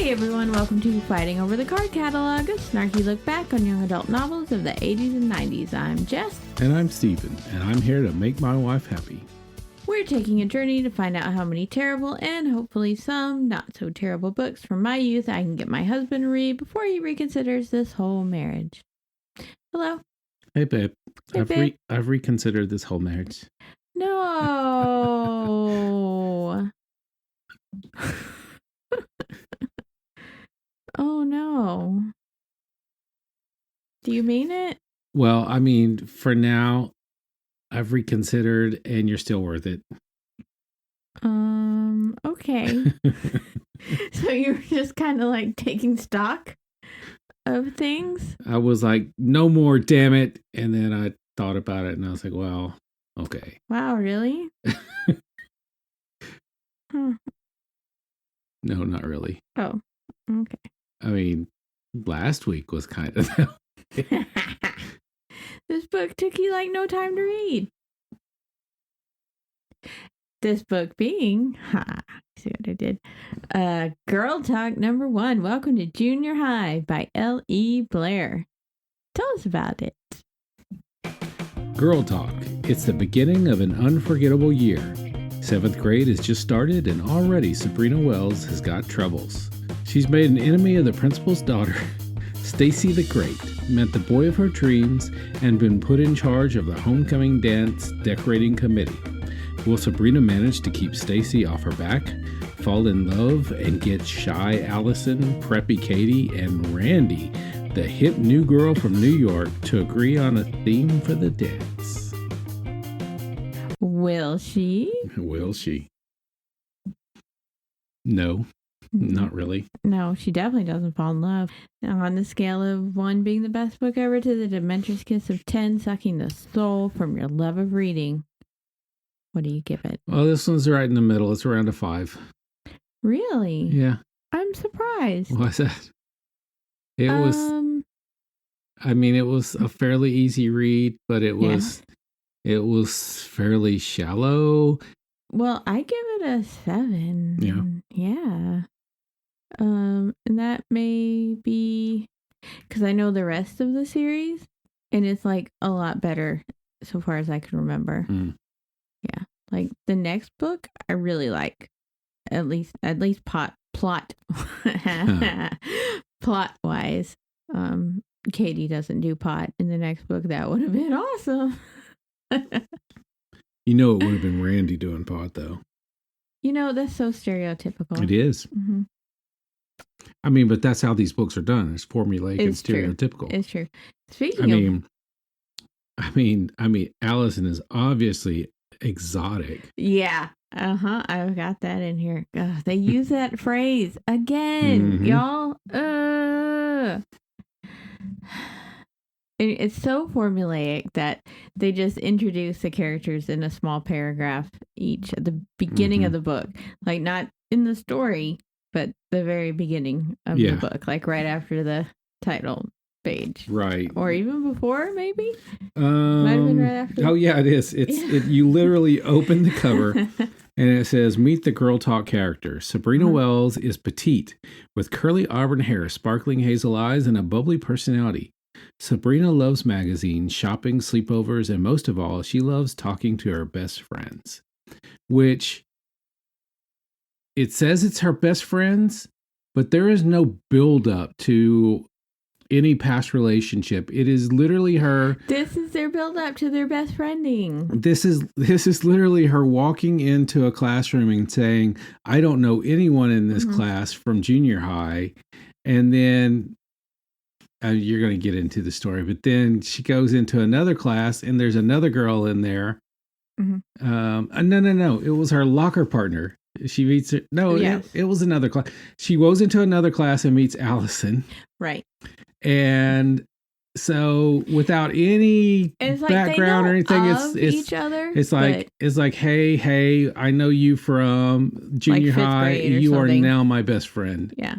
Hey everyone, welcome to Fighting Over the Card Catalog, a snarky look back on young adult novels of the 80s and 90s. I'm Jess. And I'm Steven, and I'm here to make my wife happy. We're taking a journey to find out how many terrible and hopefully some not so terrible books from my youth I can get my husband to read before he reconsiders this whole marriage. Hello. Hey babe. Hey, babe. I've reconsidered this whole marriage. No. Oh no. Do you mean it? Well, I mean, for now, I've reconsidered and you're still worth it. Okay. So you were just kind of like taking stock of things? I was like, no more, damn it. And then I thought about it and I was like, well, okay. Wow, really? Huh. No, not really. Oh, okay. I mean, last week was kind of... This book took you like no time to read. This book being, see what I did? Girl Talk number 1, Welcome to Junior High by L.E. Blair. Tell us about it. Girl Talk. It's the beginning of an unforgettable year. 7th grade has just started and already Sabrina Wells has got troubles. She's made an enemy of the principal's daughter, Stacy the Great, met the boy of her dreams, and been put in charge of the homecoming dance decorating committee. Will Sabrina manage to keep Stacy off her back, fall in love, and get shy Allison, preppy Katie, and Randy, the hip new girl from New York, to agree on a theme for the dance? Will she? Will she? No, not really. No, she definitely doesn't fall in love. Now, on the scale of 1 being the best book ever to the dementor's kiss of 10 sucking the soul from your love of reading, what do you give it? Well, this one's right in the middle. It's around a 5. Really? Yeah. I'm surprised. Why's that? It was, I mean, it was a fairly easy read, but it was fairly shallow. Well, I give it a 7. Yeah. Yeah. And that may be because I know the rest of the series, and it's like a lot better so far as I can remember. Yeah. Like the next book, I really like. At least plot wise. Katie doesn't do pot in the next book. That would have been awesome. You know, it would have been Randy doing pot, though. You know, that's so stereotypical. It is. Mm-hmm. I mean, but that's how these books are done. It's formulaic and stereotypical. It's true. Speaking I mean, Allison is obviously exotic. Yeah. I've got that in here. They use that phrase again, y'all. It's so formulaic that they just introduce the characters in a small paragraph each at the beginning of the book. Like not in the story, but the very beginning of the book. Like right after the title page. Right. Or even before, maybe? Might have been right after. Oh, yeah, it is. You literally open the cover and it says, meet the Girl Talk character. Sabrina Wells is petite, with curly auburn hair, sparkling hazel eyes, and a bubbly personality. Sabrina loves magazines, shopping, sleepovers, and most of all, she loves talking to her best friends. Which, it says it's her best friends, but there is no build-up to any past relationship. It is literally her. This is their build-up to their best friending. This is literally her walking into a classroom and saying, I don't know anyone in this class from junior high. And then you're going to get into the story, but then she goes into another class and there's another girl in there. No. It was her locker partner. She meets her. No, it was another class. She goes into another class and meets Allison. Right. And so without any background or anything, it's each other. It's like, hey, I know you from junior high. You are now my best friend. Yeah.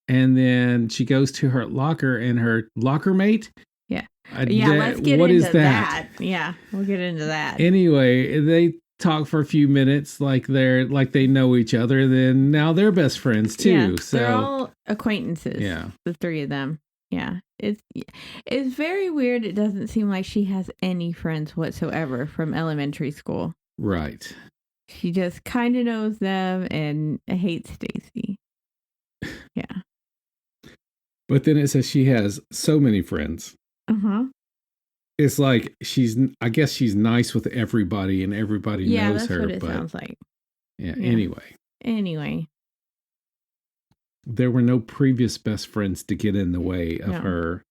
And then she goes to her locker and her locker mate. Yeah. Let's get into that. Yeah, we'll get into that. Anyway, talk for a few minutes like they know each other, and then now they're best friends too. Yeah, so they're all acquaintances. Yeah. The three of them. Yeah. It's very weird. It doesn't seem like she has any friends whatsoever from elementary school. Right. She just kind of knows them and hates Stacy. Yeah. But then it says she has so many friends. Uh-huh. It's like I guess she's nice with everybody and everybody knows her. Yeah, that's what it sounds like. Yeah, Yeah. Anyway. There were no previous best friends to get in the way of her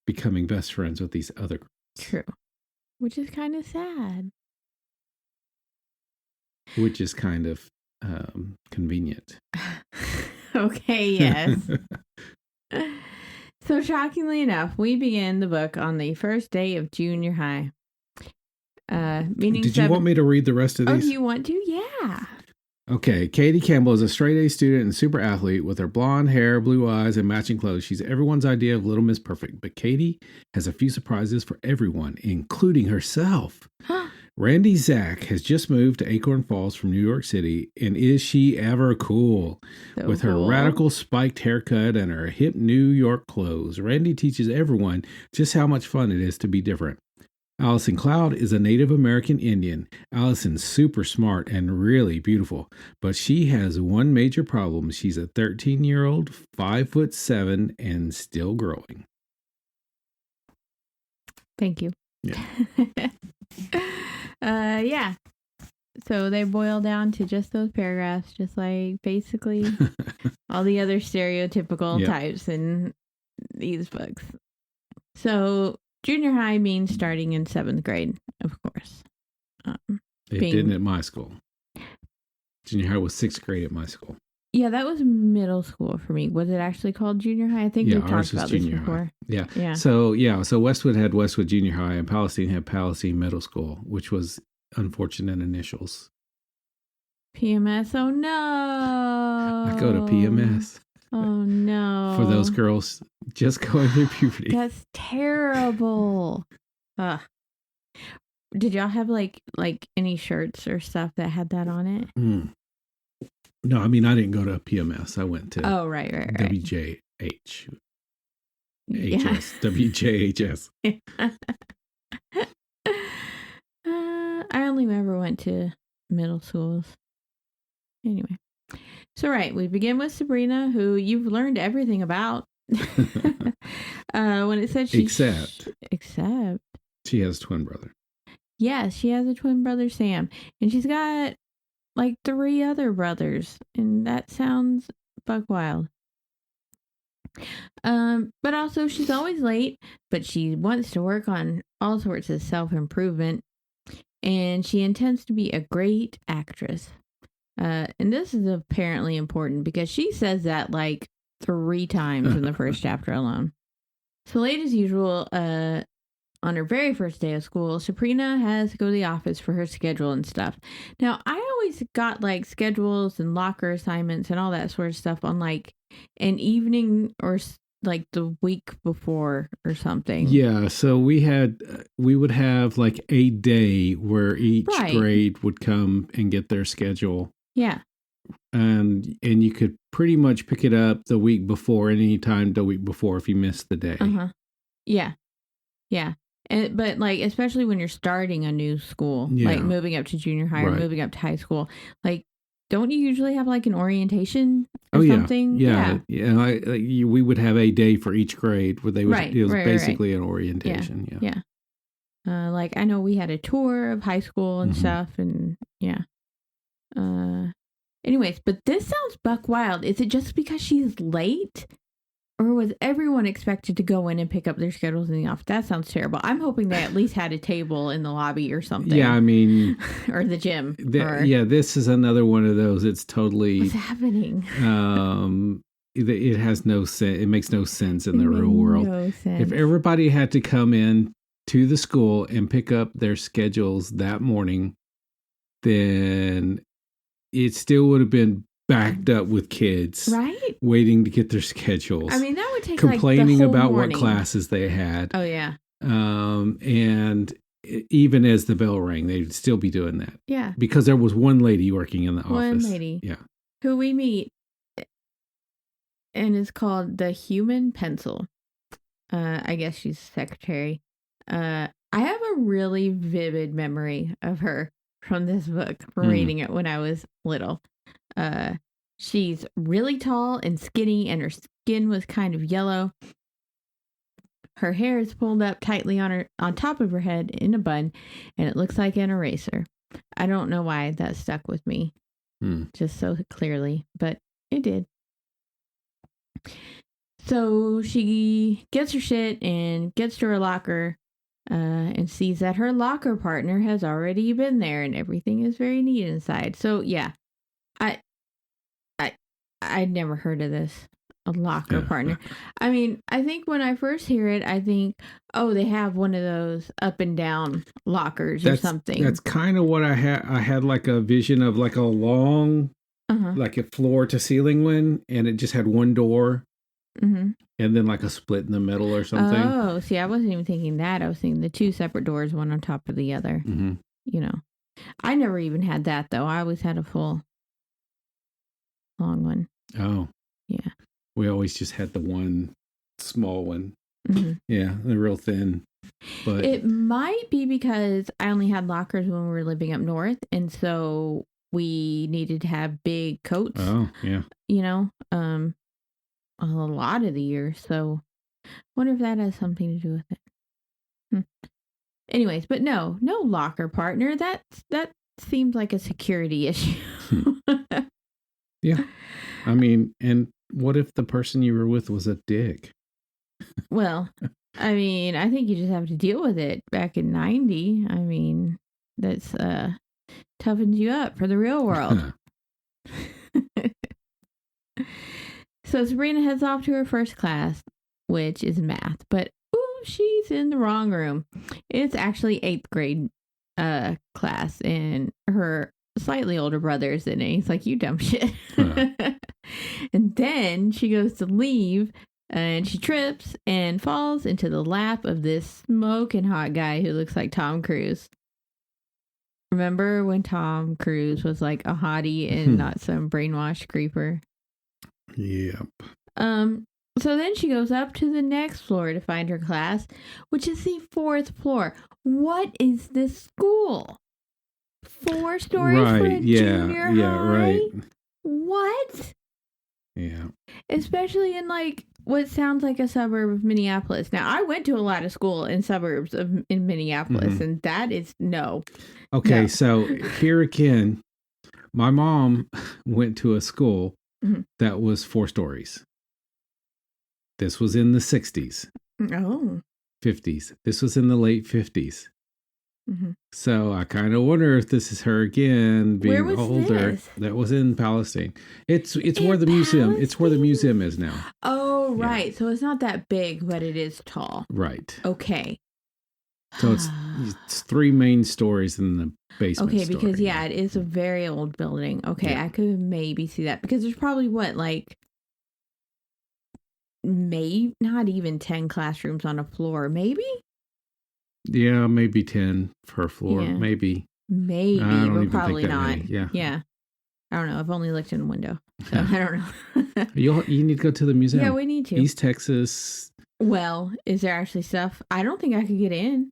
becoming best friends with these other girls. True. Which is kind of sad. Which is kind of convenient. Okay, yes. So shockingly enough, we begin the book on the first day of junior high. Did you want me to read the rest of these? Oh, do you want to? Yeah. Okay, Katie Campbell is a straight-A student and super athlete with her blonde hair, blue eyes, and matching clothes. She's everyone's idea of Little Miss Perfect, but Katie has a few surprises for everyone, including herself. Randy Zach has just moved to Acorn Falls from New York City, and is she ever cool? With her radical spiked haircut and her hip New York clothes, Randy teaches everyone just how much fun it is to be different. Allison Cloud is a Native American Indian. Allison's super smart and really beautiful, but she has one major problem. She's a 13-year-old, 5'7", and still growing. Thank you. Yeah. Yeah. So they boil down to just those paragraphs, just like basically all the other stereotypical types in these books. So junior high means starting in 7th grade, of course. It didn't at my school. Junior high was 6th grade at my school. Yeah, that was middle school for me. Was it actually called junior high? I think we've talked about this before. High. Yeah. So Westwood had Westwood Junior High and Palestine had Palestine Middle School, which was unfortunate initials. PMS. Oh no. I go to PMS. Oh no. For those girls just going through puberty. That's terrible. Ugh. Did y'all have like any shirts or stuff that had that on it? No, I mean I didn't go to PMS. I went to right. WJH. Yeah. WJHS. I only ever went to middle schools. Anyway. So we begin with Sabrina, who you've learned everything about. When it said except she has a twin brother. Yes, she has a twin brother, Sam, and she's got like 3 other brothers, and that sounds buck wild. But also she's always late, but she wants to work on all sorts of self-improvement, and she intends to be a great actress. And this is apparently important because she says that like 3 times in the first chapter alone. So late as usual, on her very first day of school, Sabrina has to go to the office for her schedule and stuff. Now, I always got like schedules and locker assignments and all that sort of stuff on like an evening or like the week before or something. Yeah, so we would have like a day where each grade would come and get their schedule. Yeah. And you could pretty much pick it up the week before, any time the week before if you missed the day. Yeah. But like, especially when you're starting a new school, like moving up to junior high or moving up to high school, like, don't you usually have like an orientation or something? Yeah. We would have a day for each grade where they would, it was basically an orientation. Yeah. Like I know we had a tour of high school and stuff, and anyways, but this sounds buck wild. Is it just because she's late? Or was everyone expected to go in and pick up their schedules in the office? That sounds terrible. I'm hoping they at least had a table in the lobby or something. Yeah, I mean... or the gym. This is another one of those. It's totally... What's happening? It has no sense. It makes no sense in the real world. No sense. If everybody had to come in to the school and pick up their schedules that morning, then it still would have been backed up with kids, waiting to get their schedules. I mean, that would take complaining like the whole about morning. What classes they had. Oh yeah. And even as the bell rang, they'd still be doing that. Yeah. Because there was one lady working in the office. One lady. Yeah. Who we meet, and is called the Human Pencil. I guess she's secretary. I have a really vivid memory of her from this book, from reading it when I was little. She's really tall and skinny, and her skin was kind of yellow. Her hair is pulled up tightly on top of her head in a bun, and it looks like an eraser. I don't know why that stuck with me just so clearly, but it did. So she gets her shit and gets to her locker and sees that her partner has already been there, and everything is very neat inside. So yeah, I'd never heard of this. A locker partner. I mean, I think when I first hear it, I think, oh, they have one of those up and down lockers or something. That's kind of what I had. I had like a vision of like a long, like a floor to ceiling one, and it just had one door, and then like a split in the middle or something. Oh, see, I wasn't even thinking that. I was thinking the two separate doors, one on top of the other. You know, I never even had that though. I always had a full long one. Oh, yeah. We always just had the one small one. Yeah, they're real thin. But it might be because I only had lockers when we were living up north, and so we needed to have big coats. Oh, yeah. You know, a lot of the year. So I wonder if that has something to do with it. Anyways, but no locker partner. That seems like a security issue. Yeah. I mean, and what if the person you were with was a dick? Well, I mean, I think you just have to deal with it. Back in 90, I mean, that's toughens you up for the real world. So Sabrina heads off to her first class, which is math, but she's in the wrong room. It's actually 8th grade class, and her slightly older brother's in it. He's like, you dumb shit. And then she goes to leave, and she trips and falls into the lap of this smoking hot guy who looks like Tom Cruise. Remember when Tom Cruise was like a hottie and not some brainwashed creeper? Yep. So then she goes up to the next floor to find her class, which is the 4th floor. What is this school? 4 stories for a junior high? Right. What? Yeah. Especially in like what sounds like a suburb of Minneapolis. Now, I went to a lot of school in suburbs in Minneapolis, and that is no. Okay, no. So here again, my mom went to a school that was 4 stories. This was in the 60s. Oh. 50s. This was in the late 50s. So I kind of wonder if this is her again, being older. This? That was in Palestine. It's where the museum. It's where the museum is now. Oh, right. Yeah. So it's not that big, but it is tall. Right. Okay. So it's 3 main stories in the basement. Okay, because it is a very old building. Okay, yeah. I could maybe see that because there's probably maybe not even 10 classrooms on a floor, maybe. Yeah, maybe 10 per floor. Yeah. Maybe, but probably not. Yeah. I don't know. I've only looked in the window, so I don't know. You need to go to the museum. Yeah, we need to. East Texas. Well, is there actually stuff? I don't think I could get in.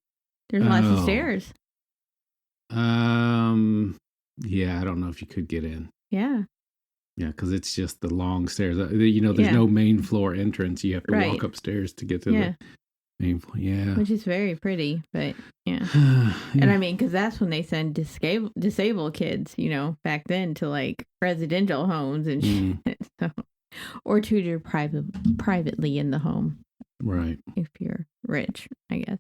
There's lots of stairs. Yeah, I don't know if you could get in. Yeah. Yeah, because it's just the long stairs. There's no main floor entrance. You have to walk upstairs to get to the main floor. Yeah. Which is very pretty, but yeah. And I mean, because that's when they send disabled kids, back then to like residential homes and shit. So, or tutor privately in the home. Right. If you're rich, I guess.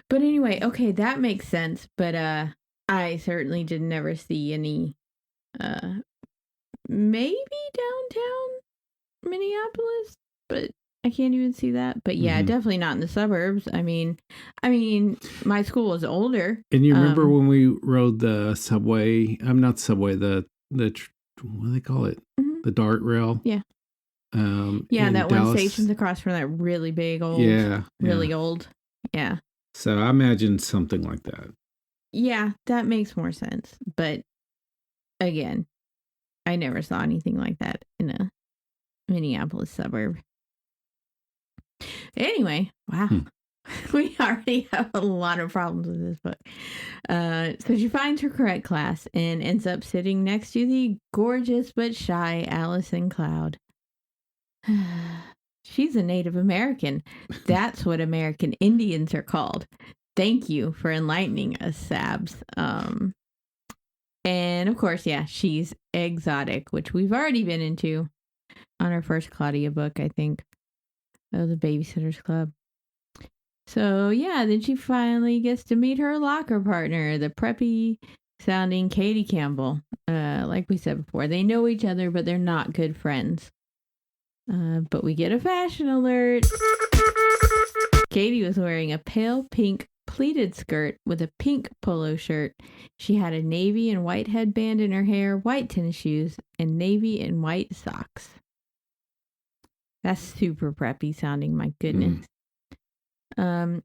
But anyway, okay, that makes sense. But I certainly did never see any maybe downtown Minneapolis, but I can't even see that. But yeah, definitely not in the suburbs. I mean, my school was older. And you remember when we rode the subway? Not subway, the what do they call it? The DART rail. Yeah. That Dallas. One station's across from that really big old. Yeah. Really old. Yeah. So I imagine something like that. Yeah, that makes more sense. But again, I never saw anything like that in a Minneapolis suburb. Anyway, wow. We already have a lot of problems with this book. So she finds her correct class and ends up sitting next to the gorgeous but shy Allison Cloud. She's a Native American. That's what American Indians are called. Thank you for enlightening us, Sabs. And of course, yeah, she's exotic, which we've already been into on our first Claudia book, I think. Oh, the Babysitter's Club. So, yeah, then she finally gets to meet her locker partner, the preppy sounding Katie Campbell. Like we said before, they know each other, but they're not good friends. But we get a fashion alert. Katie was wearing a pale pink pleated skirt with a pink polo shirt. She had a navy and white headband in her hair, white tennis shoes, and navy and white socks. That's super preppy sounding, my goodness. So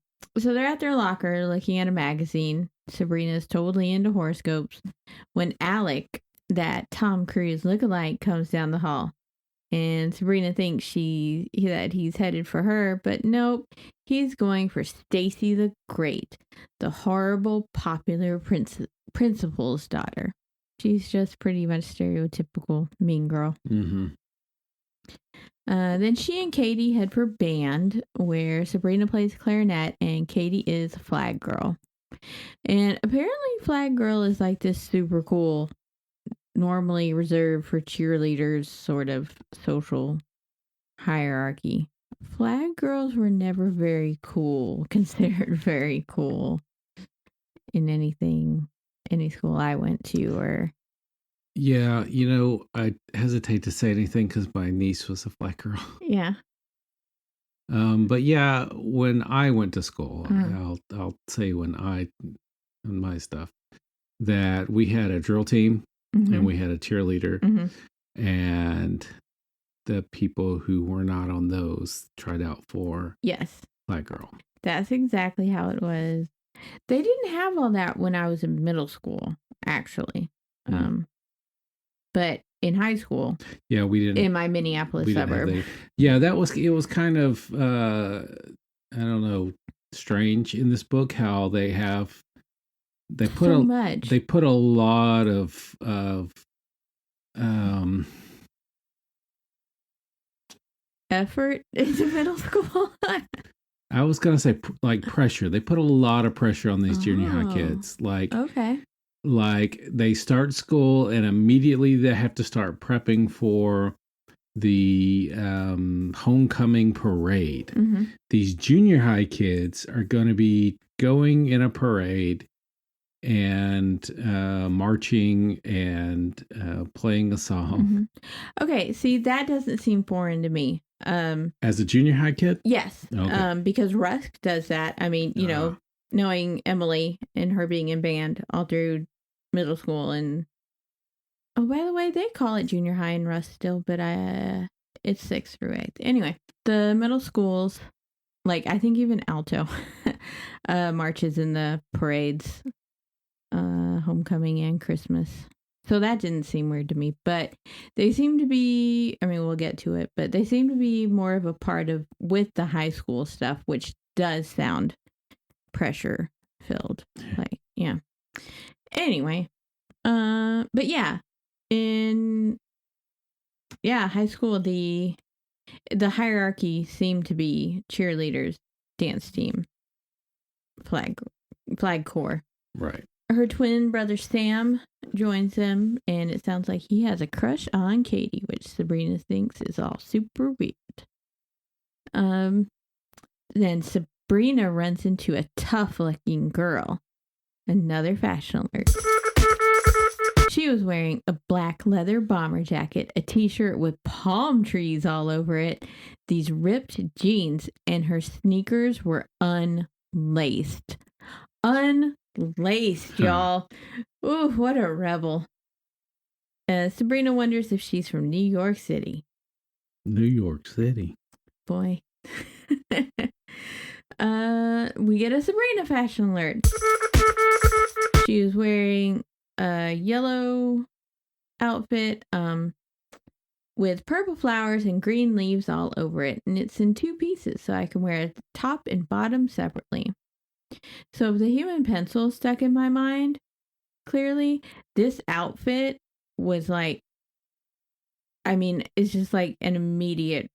they're at their locker looking at a magazine. Sabrina's totally into horoscopes when Alec, that Tom Cruise lookalike, comes down the hall. And Sabrina thinks that he's headed for her, but nope, he's going for Stacy the Great, the horrible, popular principal's daughter. She's just pretty much stereotypical mean girl. Mm-hmm. Then she and Katie head for band, where Sabrina plays clarinet and Katie is flag girl. And apparently flag girl is like this super cool, normally reserved for cheerleaders sort of social hierarchy. Flag girls were never very cool, considered very cool in any school I went to or... Yeah, I hesitate to say anything because my niece was a flag girl. Yeah. But yeah, when I went to school, I'll say in my stuff, that we had a drill team and we had a cheerleader, and the people who were not on those tried out for flag girl. That's exactly how it was. They didn't have all that when I was in middle school, actually. But in high school, we didn't. In my Minneapolis suburb, it was kind of I don't know, strange in this book how they put a lot of effort into middle school. I was gonna say like pressure. They put a lot of pressure on these junior high kids. Like they start school and immediately they have to start prepping for the homecoming parade. These junior high kids are going to be going in a parade and marching and playing a song. Okay, see, that doesn't seem foreign to me. As a junior high kid? Yes. Okay. Because Rusk does that. I mean, knowing Emily and her being in band all through middle school, and by the way, they call it junior high in Rusk still, but it's 6th through 8th. Anyway, the middle schools, like I think even Alto marches in the parades, homecoming and Christmas. So that didn't seem weird to me, but they seem to be, I mean, we'll get to it, but they seem to be more of a part of with the high school stuff, which does sound pressure filled. Like, yeah. Anyway, but yeah, in high school, the hierarchy seemed to be cheerleaders, dance team, flag corps. Right. Her twin brother Sam joins them, and it sounds like he has a crush on Katie, which Sabrina thinks is all super weird. Then Sabrina runs into a tough-looking girl. Another fashion alert. She was wearing a black leather bomber jacket, a t-shirt with palm trees all over it, these ripped jeans, and her sneakers were unlaced. Unlaced, y'all. Ooh, what a rebel. Sabrina wonders if she's from New York City. New York City. Boy. We get a Sabrina fashion alert. She is wearing a yellow outfit, with purple flowers and green leaves all over it. And it's in 2 pieces, so I can wear it top and bottom separately. So the human pencil stuck in my mind, clearly. This outfit was like, it's just like an immediate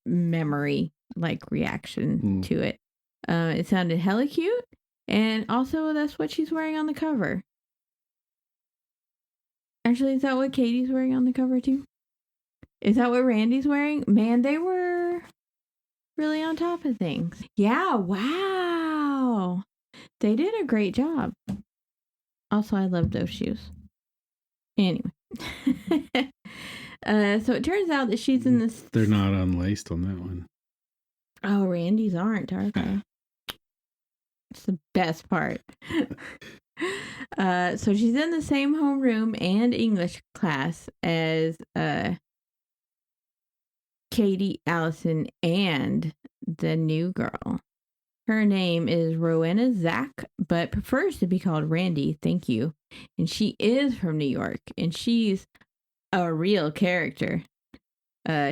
memory, like reaction to it. It sounded hella cute. And also that's what she's wearing on the cover. Actually, is that what Katie's wearing on the cover too? Is that what Randy's wearing? Man, they were really on top of things. Yeah, wow. They did a great job. Also, I love those shoes. Anyway. So it turns out that she's in this... They're not unlaced on that one. Oh, Randy's aren't, are they? It's the best part. So she's in the same homeroom and English class as Katie, Allison, and the new girl. Her name is Rowena Zach, but prefers to be called Randy. Thank you. And she is from New York, and she's a real character.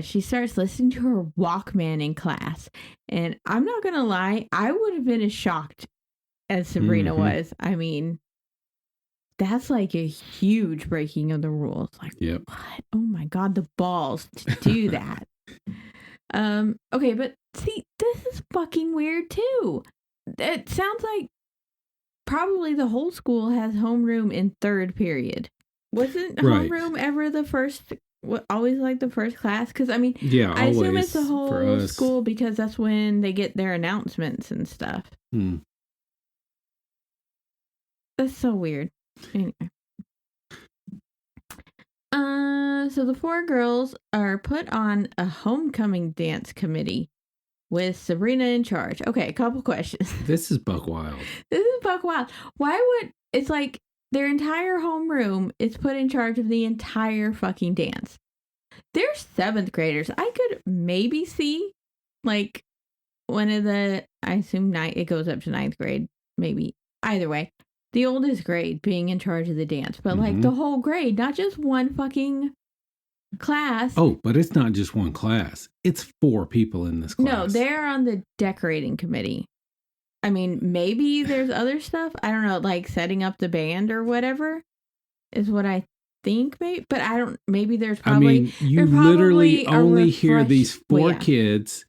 She starts listening to her Walkman in class, and I'm not gonna lie, I would have been as shocked as Sabrina was. I mean, that's like a huge breaking of the rules. Like, yep. What? Oh my God, the balls to do that. Okay, but see, this is fucking weird too. It sounds like probably the whole school has homeroom in 3rd period. Wasn't homeroom ever the first? Always like the first class? Because I assume it's the whole school because that's when they get their announcements and stuff. That's so weird. Anyway. So the 4 girls are put on a homecoming dance committee with Sabrina in charge. Okay, a couple questions. This is buck wild. Why would... It's like their entire homeroom is put in charge of the entire fucking dance. They're 7th graders. I could maybe see, like, one of the... I assume it goes up to 9th grade. Maybe. Either way. The oldest grade being in charge of the dance. But, like, the whole grade. Not just one fucking class. Oh, but it's not just one class. It's 4 people in this class. No, they're on the decorating committee. I mean, maybe there's other stuff. I don't know, like setting up the band or whatever is what I think. But I don't, maybe there's probably... you literally only hear these 4 kids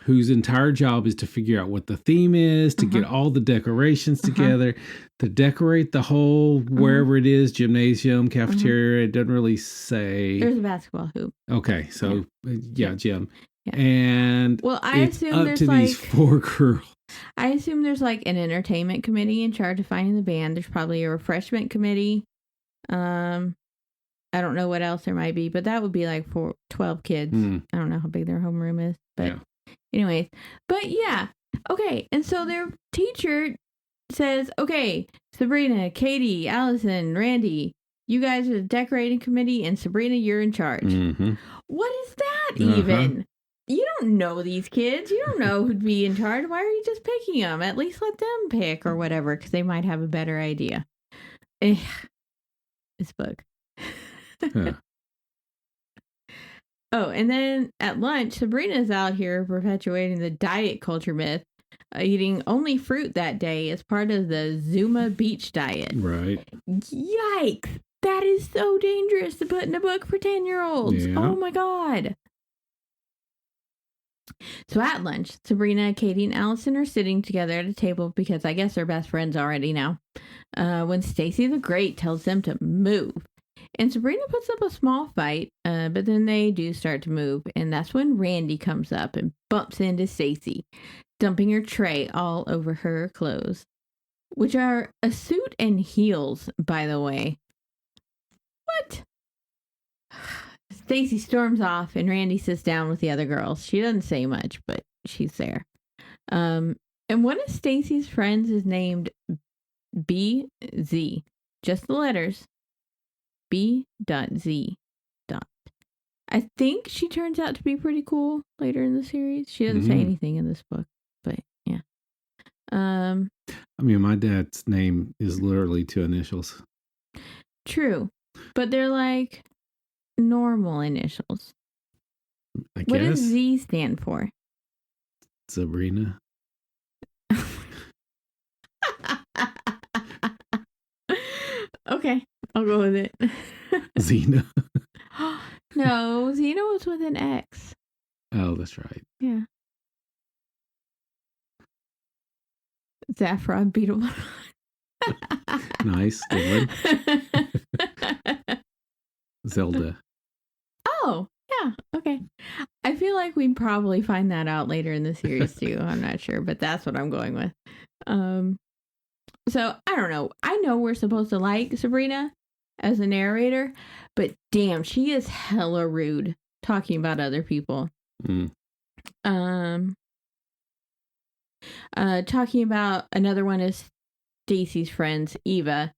whose entire job is to figure out what the theme is, to get all the decorations together, to decorate the whole, wherever it is, gymnasium, cafeteria. It doesn't really say. There's a basketball hoop. Okay, so gym. Yeah. And I assume up there's to these 4 girls. I assume there's like an entertainment committee in charge of finding the band. There's probably a refreshment committee. I don't know what else there might be, but that would be like 12 kids. I don't know how big their homeroom is, but anyways. But yeah, okay. And so their teacher says, okay, Sabrina, Katie, Allison, Randy, you guys are the decorating committee, and Sabrina, you're in charge. What is that even? You don't know these kids. You don't know who'd be in charge. Why are you just picking them? At least let them pick or whatever, because they might have a better idea. This book. Oh, and then at lunch, Sabrina's out here perpetuating the diet culture myth, eating only fruit that day as part of the Zuma Beach diet. Right. Yikes. That is so dangerous to put in a book for 10-year-olds. Yeah. Oh my God. So at lunch, Sabrina, Katie, and Allison are sitting together at a table because I guess they're best friends already now. When Stacy the Great tells them to move. And Sabrina puts up a small fight, but then they do start to move. And that's when Randy comes up and bumps into Stacy, dumping her tray all over her clothes, which are a suit and heels, by the way. What? Stacy storms off and Randy sits down with the other girls. She doesn't say much, but she's there. And one of Stacy's friends is named BZ. Just the letters. B.Z. I think she turns out to be pretty cool later in the series. She doesn't say anything in this book, but I mean, my dad's name is literally 2 initials. True. But they're like normal initials. I guess. What does Z stand for? Sabrina. Okay, I'll go with it. Xena. No, Xena was with an X. Oh, that's right. Yeah. Zaphron Beetle. Nice. Good one. Zelda. Oh, yeah. Okay. I feel like we'd probably find that out later in the series too. I'm not sure, but that's what I'm going with. So I don't know. I know we're supposed to like Sabrina as a narrator, but damn, she is hella rude talking about other people. Talking about another one is Stacy's friends, Eva.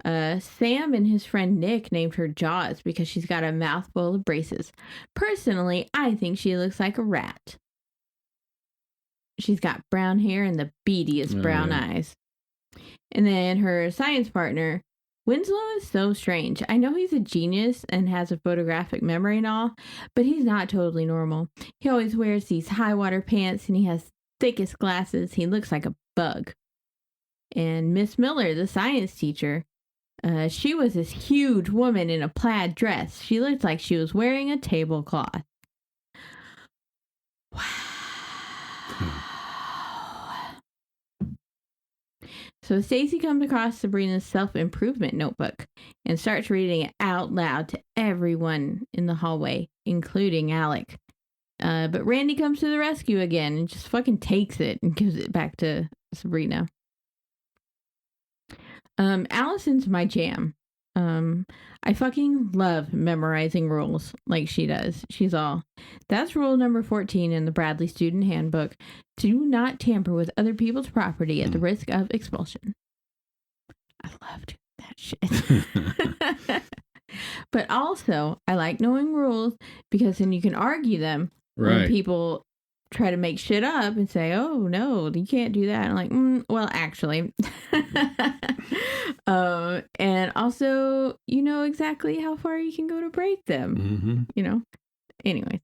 Sam and his friend Nick named her Jaws because she's got a mouthful of braces. Personally, I think she looks like a rat. She's got brown hair and the beadiest brown eyes. And then her science partner, Winslow, is so strange. I know he's a genius and has a photographic memory and all, but he's not totally normal. He always wears these high water pants and he has thickest glasses. He looks like a bug. And Miss Miller, the science teacher, she was this huge woman in a plaid dress. She looked like she was wearing a tablecloth. Wow. So Stacy comes across Sabrina's self-improvement notebook and starts reading it out loud to everyone in the hallway, including Alec. But Randy comes to the rescue again and just fucking takes it and gives it back to Sabrina. Allison's my jam. I fucking love memorizing rules like she does. She's all, that's rule number 14 in the Bradley Student Handbook. Do not tamper with other people's property at the risk of expulsion. I love doing that shit. But also, I like knowing rules because then you can argue them when people try to make shit up and say, oh, no, you can't do that. I'm like, well, actually. And also, you know exactly how far you can go to break them, you know? Anyway.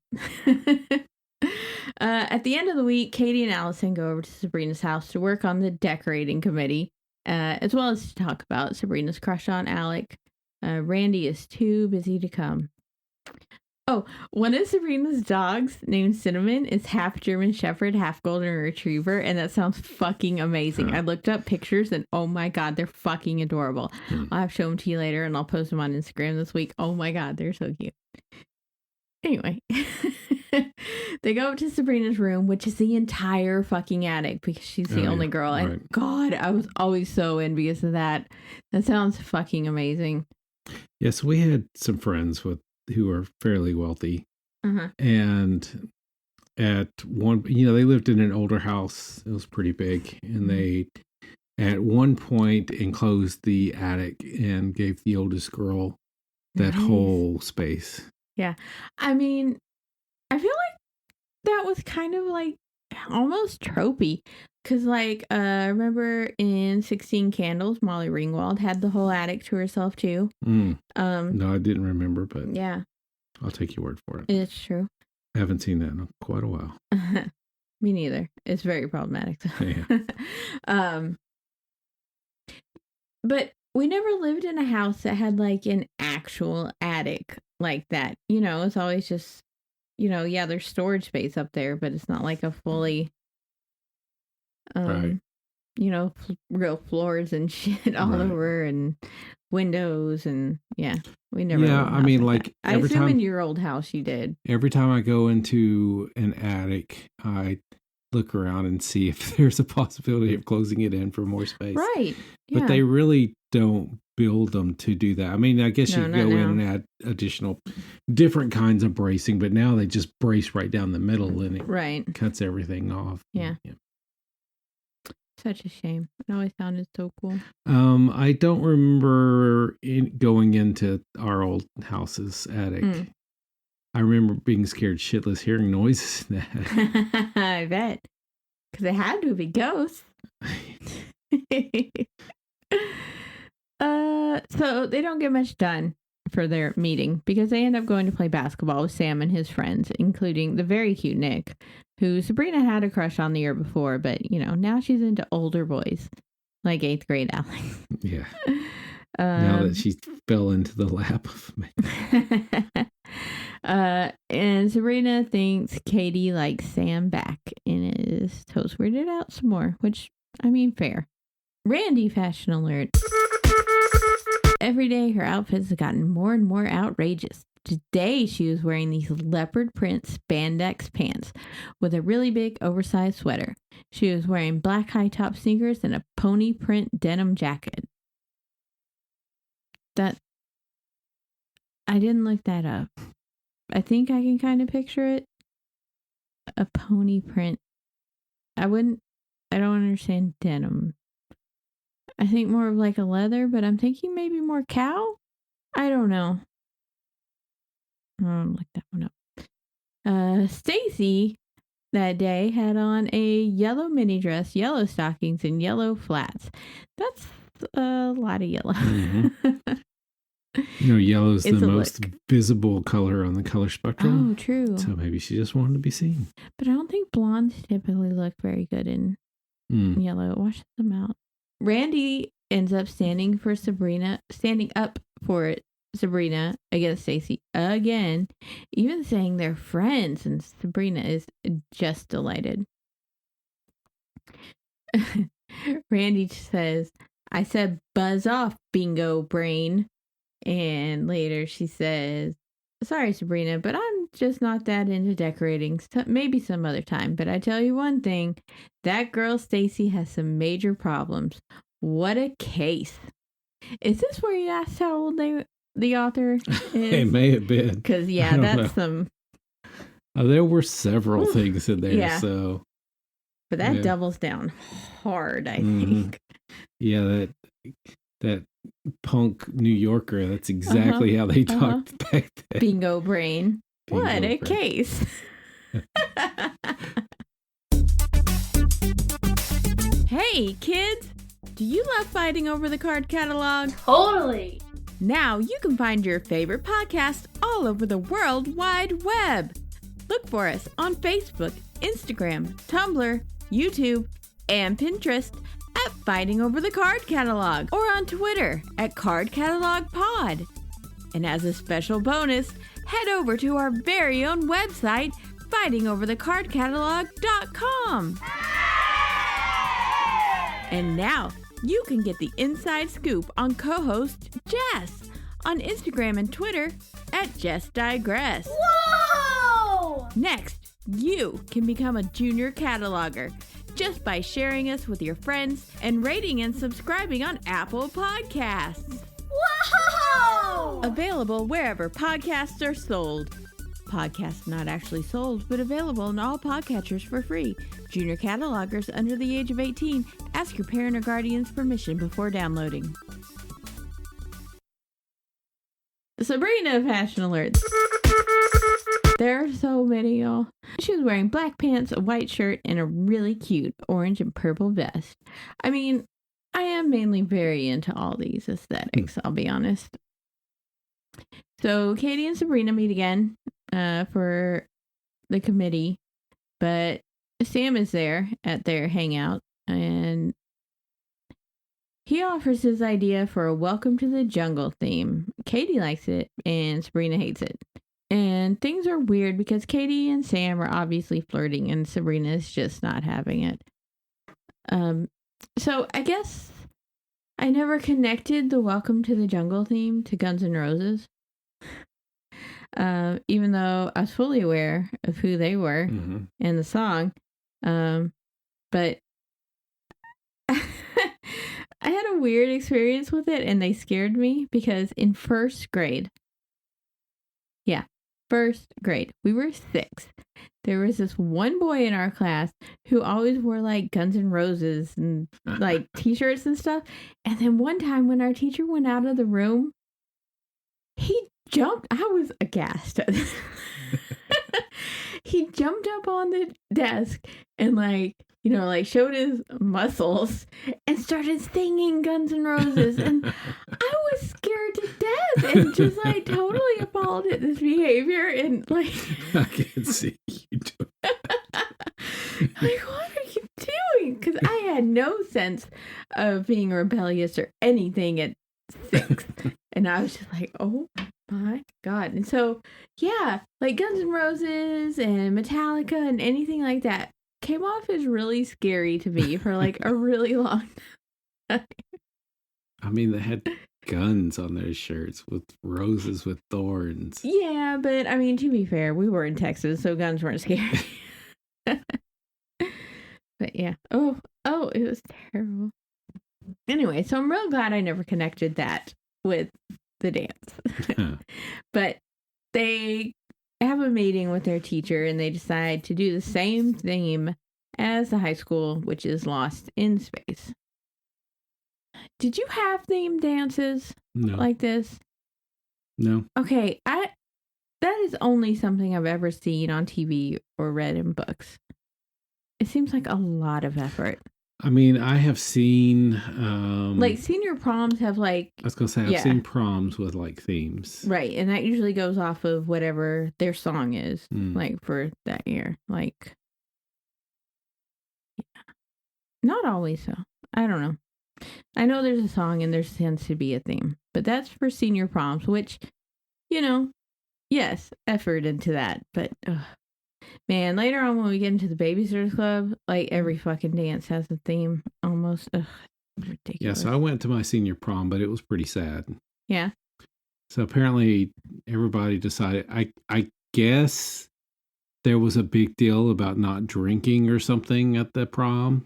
At the end of the week, Katie and Allison go over to Sabrina's house to work on the decorating committee, as well as to talk about Sabrina's crush on Alec. Randy is too busy to come. Oh, one of Sabrina's dogs, named Cinnamon, is half German Shepherd, half Golden Retriever, and that sounds fucking amazing. I looked up pictures, and oh my god, they're fucking adorable. I'll have to show them to you later, and I'll post them on Instagram this week. Oh my god, they're so cute. Anyway, they go up to Sabrina's room, which is the entire fucking attic, because she's the only girl. And god, I was always so envious of that. That sounds fucking amazing. Yes, we had some friends who are fairly wealthy. And at one, they lived in an older house. It was pretty big. And they, at one point, enclosed the attic and gave the oldest girl that whole space. Yeah. I mean, I feel like that was kind of like almost tropey. Because, like, I remember in 16 Candles, Molly Ringwald had the whole attic to herself, too. No, I didn't remember, but yeah, I'll take your word for it. It's true. I haven't seen that in quite a while. Me neither. It's very problematic. Yeah. But we never lived in a house that had, like, an actual attic like that. It's always just, yeah, there's storage space up there, but it's not like a fully... real floors and shit all over and windows and we never. Yeah, I mean, like I assume in your old house you did. Every time I go into an attic, I look around and see if there's a possibility of closing it in for more space. Right. Yeah. But they really don't build them to do that. I mean, I guess you could go in and add additional different kinds of bracing, but now they just brace right down the middle and it cuts everything off. Yeah. Such a shame. It always sounded so cool. I don't remember going into our old house's attic. I remember being scared shitless hearing noises in that. I bet. Because it had to be ghosts. So they don't get much done for their meeting because they end up going to play basketball with Sam and his friends, including the very cute Nick, who Sabrina had a crush on the year before, but, now she's into older boys, like 8th grade Alex. Yeah. Now that she fell into the lap of me. And Sabrina thinks Katie likes Sam back and is toast weirded out some more, which, fair. Randy fashion alert. Every day her outfits have gotten more and more outrageous. Today she was wearing these leopard print spandex pants with a really big oversized sweater. She was wearing black high top sneakers and a pony print denim jacket. I didn't look that up. I think I can kind of picture it. A pony print. I don't understand denim. I think more of like a leather, but I'm thinking maybe more cow? I don't know. I'll look that one up. Stacy that day had on a yellow mini dress, yellow stockings, and yellow flats. That's a lot of yellow. Mm-hmm. Yellow is the most visible color on the color spectrum. Oh, true. So maybe she just wanted to be seen. But I don't think blondes typically look very good in yellow. It washes them out. Randy ends up standing up for Sabrina against Stacy again, even saying they're friends, and Sabrina is just delighted. Randy says, "I said buzz off, bingo brain." And later she says, "Sorry, Sabrina, but I'm just not that into decorating. Maybe some other time. But I tell you one thing, that girl Stacy has some major problems. What a case." Is this where you asked how old the author is? It may have been. Because, that's some... there were several things in there, so... But that doubles down hard, I think. Yeah, that punk New Yorker, that's exactly how they talked back then. Bingo brain. What a case. Hey, kids! Do you love fighting over the card catalog? Totally! Now you can find your favorite podcast all over the World Wide Web. Look for us on Facebook, Instagram, Tumblr, YouTube, and Pinterest at Fighting Over the Card Catalog, or on Twitter at Card Catalog Pod. And as a special bonus, head over to our very own website, fightingoverthecardcatalog.com. And now you can get the inside scoop on co-host Jess on Instagram and Twitter at Jess Digress. Whoa! Next, you can become a junior cataloger just by sharing us with your friends and rating and subscribing on Apple Podcasts. Whoa! Available wherever podcasts are sold. Podcasts not actually sold, but available in all podcatchers for free. Junior catalogers under the age of 18, ask your parent or guardian's permission before downloading. Sabrina fashion alerts. There are so many, y'all. She was wearing black pants, a white shirt, and a really cute orange and purple vest. I am mainly very into all these aesthetics, I'll be honest. So Katie and Sabrina meet again for the committee, but Sam is there at their hangout, and he offers his idea for a Welcome to the Jungle theme. Katie likes it, and Sabrina hates it. And things are weird because Katie and Sam are obviously flirting, and Sabrina is just not having it. So I guess I never connected the Welcome to the Jungle theme to Guns N' Roses. Even though I was fully aware of who they were and the song. But I had a weird experience with it, and they scared me because in first grade, we were 6. There was this one boy in our class who always wore like Guns N' Roses and like t-shirts and stuff. And then one time when our teacher went out of the room, he jumped. I was aghast. He jumped up on the desk and like like showed his muscles and started singing Guns N' Roses. And I was scared to death and just like totally appalled at this behavior. And like, I can see you do. Like, what are you doing? Because I had no sense of being rebellious or anything at 6. And I was just like, oh my God. And so, yeah, like Guns N' Roses and Metallica and anything like that came off as really scary to me for like a really long time. I mean, they had guns on their shirts with roses with thorns. Yeah, but I mean, to be fair, we were in Texas, so guns weren't scary. But yeah. Oh, it was terrible. Anyway, so I'm real glad I never connected that with the dance. But they have a meeting with their teacher and they decide to do the same theme as the high school, which is Lost in Space. Did you have theme dances like this? No. Okay, that is only something I've ever seen on TV or read in books. It seems like a lot of effort. I mean, I have seen... like senior proms have like... I was going to say, I've seen proms with like themes. Right, and that usually goes off of whatever their song is, like for that year. Like, yeah. Not always so. I don't know. I know there's a song and there tends to be a theme, but that's for senior proms, which, yes, effort into that, but... Man, later on when we get into the Babysitters Club, like every fucking dance has a theme almost. Ugh, ridiculous. Yeah, so I went to my senior prom, but it was pretty sad. Yeah. So apparently everybody decided, I guess there was a big deal about not drinking or something at the prom.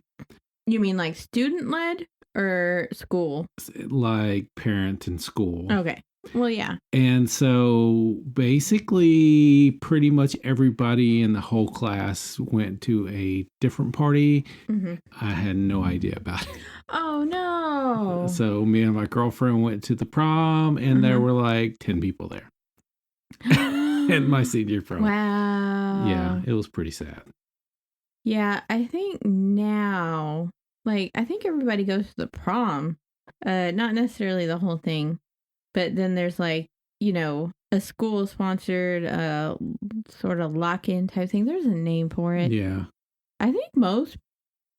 You mean like student led or school? Like parent and school. Okay. Well, yeah. And so basically pretty much everybody in the whole class went to a different party. Mm-hmm. I had no idea about it. Oh, no. So me and my girlfriend went to the prom and there were like 10 people there. And my senior prom. Wow. Yeah, it was pretty sad. Yeah, I think now, I think everybody goes to the prom. Not necessarily the whole thing. But then there's a school sponsored sort of lock-in type thing. There's a name for it. Yeah. I think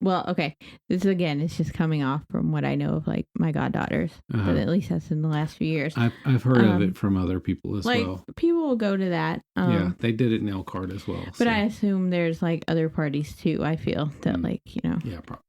okay. This again, it's just coming off from what I know of my goddaughters. But at least that's in the last few years. I've heard of it from other people as well. People will go to that. Yeah, they did it in Elkhart as well. But I assume there's other parties too. I feel that Yeah, probably.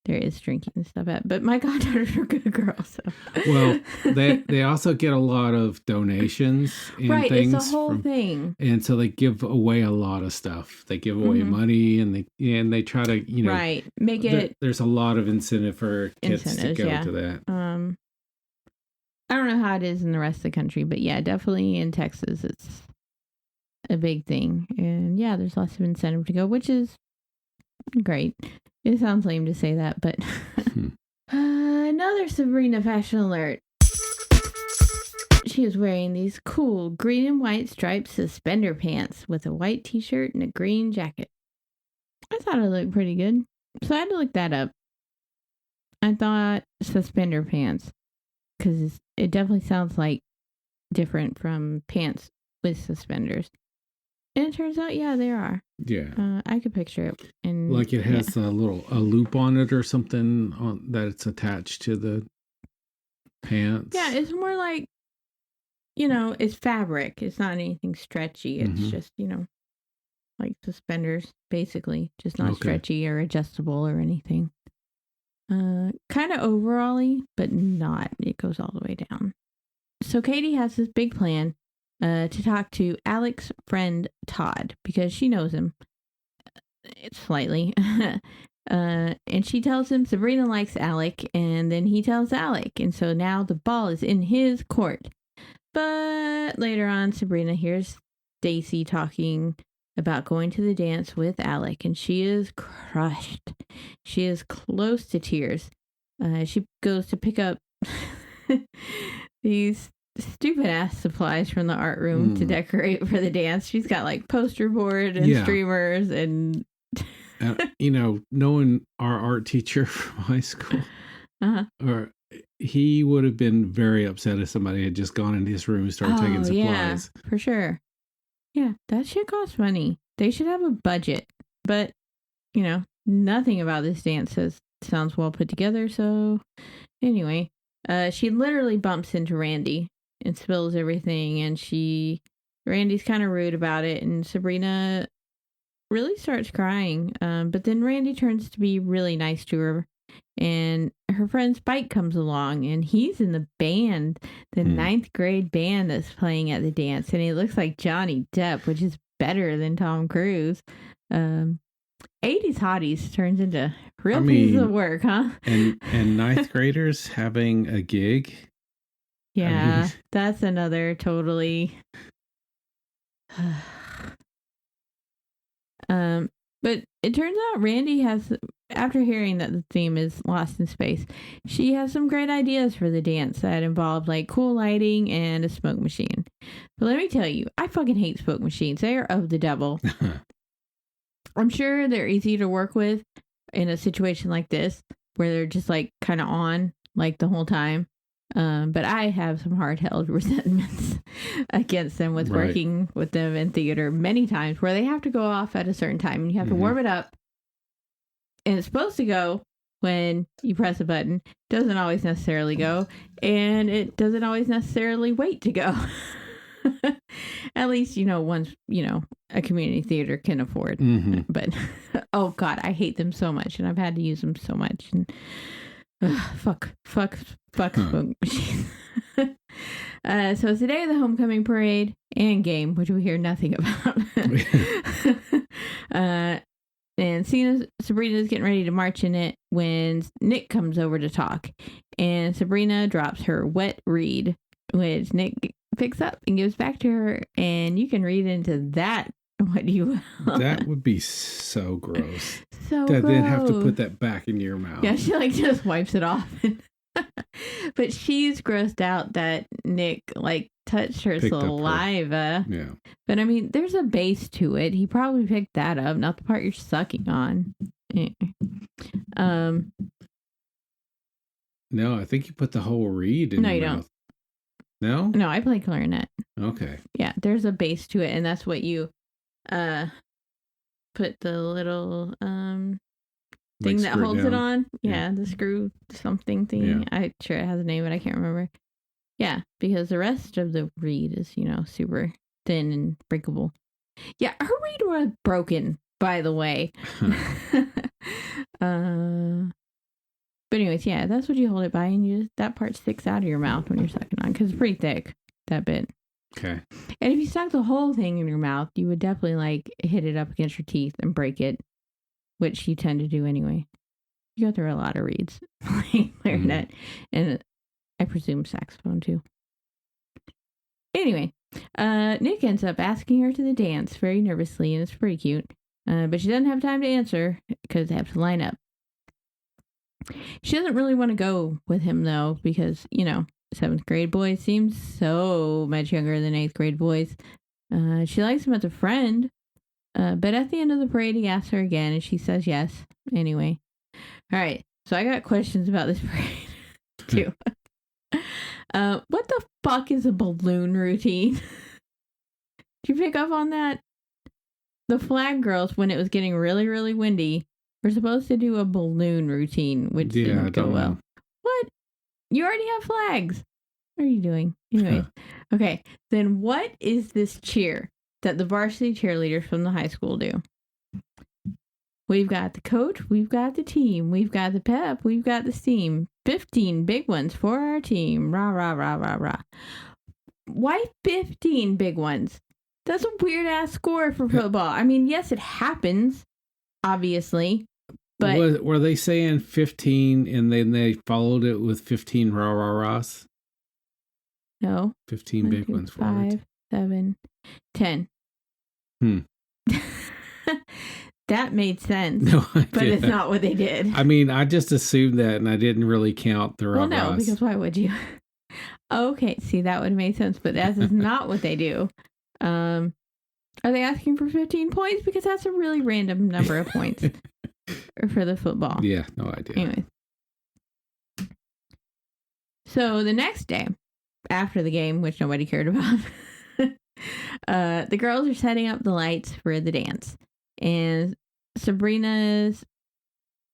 There is drinking and stuff but my goddaughters are good girls. So. Well, they also get a lot of donations and things. It's a whole thing. And so they give away a lot of stuff. They give away money and they try to, make it. There's a lot of incentive for kids to go to that. I don't know how it is in the rest of the country, but yeah, definitely in Texas, it's a big thing. And yeah, there's lots of incentive to go, which is great. It sounds lame to say that, but another Sabrina fashion alert. She is wearing these cool green and white striped suspender pants with a white t-shirt and a green jacket. I thought it looked pretty good, so I had to look that up. I thought suspender pants, because it definitely sounds like different from pants with suspenders. And it turns out, yeah, they are. Yeah. I could picture it. And it has a loop on it or something that it's attached to the pants. Yeah, it's more like, it's fabric. It's not anything stretchy. It's just, like suspenders, basically. Just not stretchy or adjustable or anything. Kind of overall-y, but not. It goes all the way down. So Katie has this big plan. To talk to Alec's friend Todd because she knows him slightly. And she tells him Sabrina likes Alec, and then he tells Alec. And so now the ball is in his court. But later on, Sabrina hears Stacy talking about going to the dance with Alec, and she is crushed. She is close to tears. She goes to pick up these stupid ass supplies from the art room to decorate for the dance. She's got poster board and streamers and Knowing our art teacher from high school, or he would have been very upset if somebody had just gone into his room and started taking supplies. Yeah, for sure. Yeah, that shit costs money. They should have a budget. But, nothing about this dance sounds well put together. So, anyway, she literally bumps into Randy and spills everything. And Randy's kind of rude about it. And Sabrina really starts crying. But then Randy turns to be really nice to her. And her friend Spike comes along, and he's in the band, the ninth grade band that's playing at the dance. And he looks like Johnny Depp, which is better than Tom Cruise. 80s Hotties turns into real piece of work, huh? and ninth graders having a gig. Yeah, that's another totally. But it turns out Randy has, after hearing that the theme is Lost in Space, she has some great ideas for the dance that involve like cool lighting and a smoke machine. But let me tell you, I fucking hate smoke machines. They are of the devil. I'm sure they're easy to work with in a situation like this where they're just like kind of on like the whole time. But I have some hard-held resentments against them with working with them in theater many times where they have to go off at a certain time and you have to warm it up. And it's supposed to go when you press a button. Doesn't always necessarily go. And it doesn't always necessarily wait to go. At least, once, a community theater can afford. But, oh God, I hate them so much. And I've had to use them so much. And fuck smoke machines. So it's the day of the homecoming parade and game, which we hear nothing about. And Sabrina's getting ready to march in it when Nick comes over to talk. And Sabrina drops her wet reed, which Nick picks up and gives back to her. And you can read into that what you will. That would be so gross. So that gross. Then have to put that back in your mouth. Yeah, she just wipes it off. But she's grossed out that Nick touched her saliva. Yeah. But I mean, there's a base to it. He probably picked that up, not the part you're sucking on. No, I think you put the whole reed in your mouth. No? No, I play clarinet. Okay. Yeah, there's a base to it, and that's what you put the little thing that holds it on. Yeah, the screw something thing. Yeah. I'm sure it has a name, but I can't remember. Yeah, because the rest of the reed is, super thin and breakable. Yeah, her reed was broken, by the way. But anyways, yeah, that's what you hold it by, and that part sticks out of your mouth when you're sucking on, because it's pretty thick, that bit. Okay. And if you stuck the whole thing in your mouth, you would definitely hit it up against your teeth and break it, which you tend to do anyway. You go through a lot of reeds playing clarinet, and I presume saxophone too. Anyway, Nick ends up asking her to the dance very nervously, and it's pretty cute. But she doesn't have time to answer because they have to line up. She doesn't really want to go with him though, because 7th grade boys seem so much younger than 8th grade boys. She likes him as a friend, but at the end of the parade, he asks her again, and she says yes. Anyway, all right. So I got questions about this parade too. What the fuck is a balloon routine? Did you pick up on that? The flag girls, when it was getting really, really windy, were supposed to do a balloon routine, which didn't go well. What? You already have flags. What are you doing? Anyway, okay. Then what is this cheer that the varsity cheerleaders from the high school do? We've got the coach, we've got the team, we've got the pep, we've got the steam. 15 big ones for our team. Rah, rah, rah, rah, rah. Why 15 big ones? That's a weird ass score for football. I mean, yes, it happens, obviously. But were they saying 15 and then they followed it with 15 rah rah rahs? No. 15 big ones for 5, 7, 10. That made sense. No, but it's not what they did. I mean, I just assumed that and I didn't really count the rah rahs. Well, no, because why would you? Okay, see, that would have made sense, but that is not what they do. Are they asking for 15 points? Because that's a really random number of points. for the football. Yeah, no idea. Anyway. So the next day, after the game, which nobody cared about, the girls are setting up the lights for the dance. And Sabrina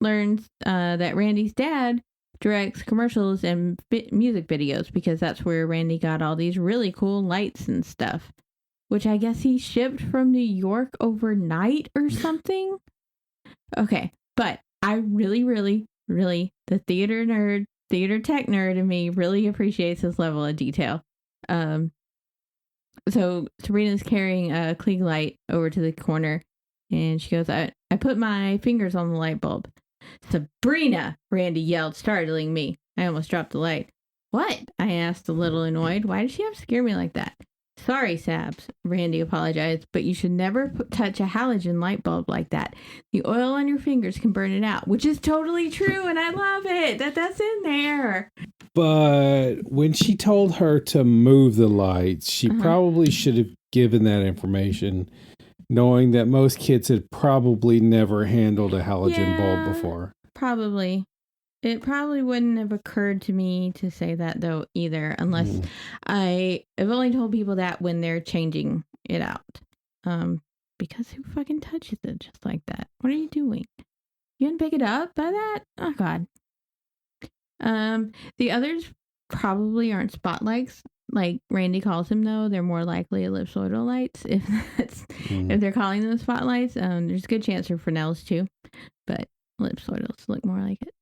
learns that Randy's dad directs commercials and music videos because that's where Randy got all these really cool lights and stuff, which I guess he shipped from New York overnight or something. Okay, but I really, the theater tech nerd in me really appreciates this level of detail. So Sabrina's carrying a Klieg light over to the corner, and she goes, I put my fingers on the light bulb. Sabrina! Randy yelled, startling me. I almost dropped the light. What? I asked, a little annoyed. Why did she have to scare me like that? Sorry, Sabs, Randy apologized, but you should never touch a halogen light bulb like that. The oil on your fingers can burn it out, which is totally true, and I love it that's in there. But when she told her to move the lights, she probably should have given that information, knowing that most kids had probably never handled a halogen bulb before. Probably. It probably wouldn't have occurred to me to say that, though, either, unless I've only told people that when they're changing it out. Because who fucking touches it just like that? What are you doing? You didn't pick it up by that? Oh, God. The others probably aren't spotlights, like Randy calls them, though. They're more likely ellipsoidal lights, if they're calling them spotlights. There's a good chance they're Fresnels, too, but ellipsoidals look more like it.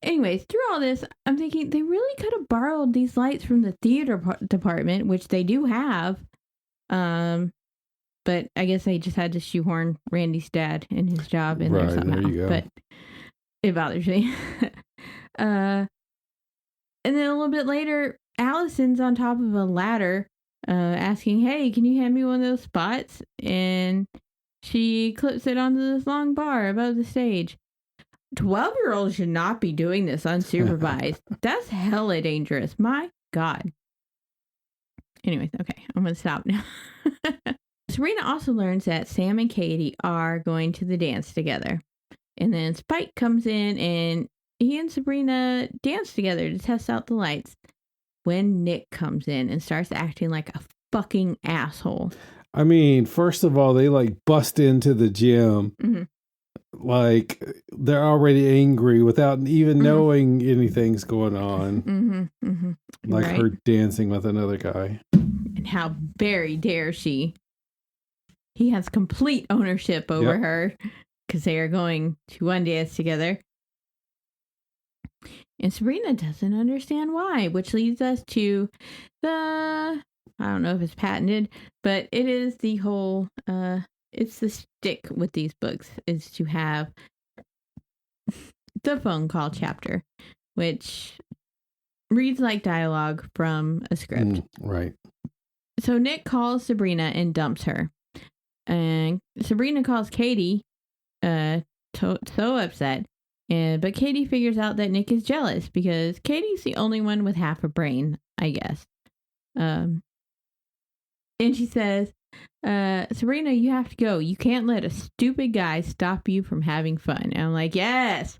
Anyways, through all this, I'm thinking they really could have borrowed these lights from the theater department, which they do have. But I guess they just had to shoehorn Randy's dad and his job in there somehow. There you go. But it bothers me. And then a little bit later, Allison's on top of a ladder, asking, "Hey, can you hand me one of those spots?" And she clips it onto this long bar above the stage. 12-year-olds should not be doing this unsupervised. That's hella dangerous. My God. Anyways, okay, I'm going to stop now. Sabrina also learns that Sam and Katie are going to the dance together. And then Spike comes in and he and Sabrina dance together to test out the lights when Nick comes in and starts acting like a fucking asshole. I mean, first of all, they like bust into the gym. Like they're already angry without even knowing anything's going on. Like her dancing with another guy. And how very dare she? He has complete ownership over her because they are going to one dance together. And Sabrina doesn't understand why, which leads us to I don't know if it's patented, but it is the whole, it's the stick with these books is to have the phone call chapter, which reads like dialogue from a script. Right. So Nick calls Sabrina and dumps her. And Sabrina calls Katie, so upset. But Katie figures out that Nick is jealous because Katie's the only one with half a brain, I guess. And she says, Sabrina, you have to go. You can't let a stupid guy stop you from having fun. And I'm like, yes.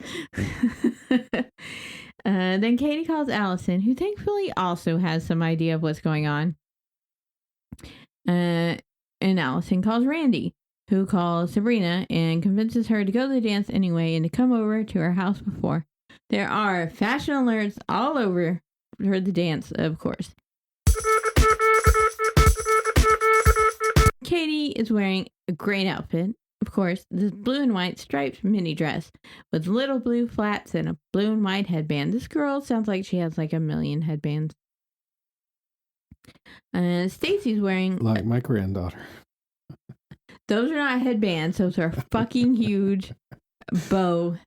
Then Katie calls Allison, who thankfully also has some idea of what's going on. And Allison calls Randy, who calls Sabrina and convinces her to go to the dance anyway and to come over to her house before. There are fashion alerts all over for the dance, of course. Katie is wearing a great outfit. Of course, this blue and white striped mini dress with little blue flats and a blue and white headband. This girl sounds like she has like a million headbands. And Stacy's wearing... Like my granddaughter. Those are not headbands. Those are fucking huge bow.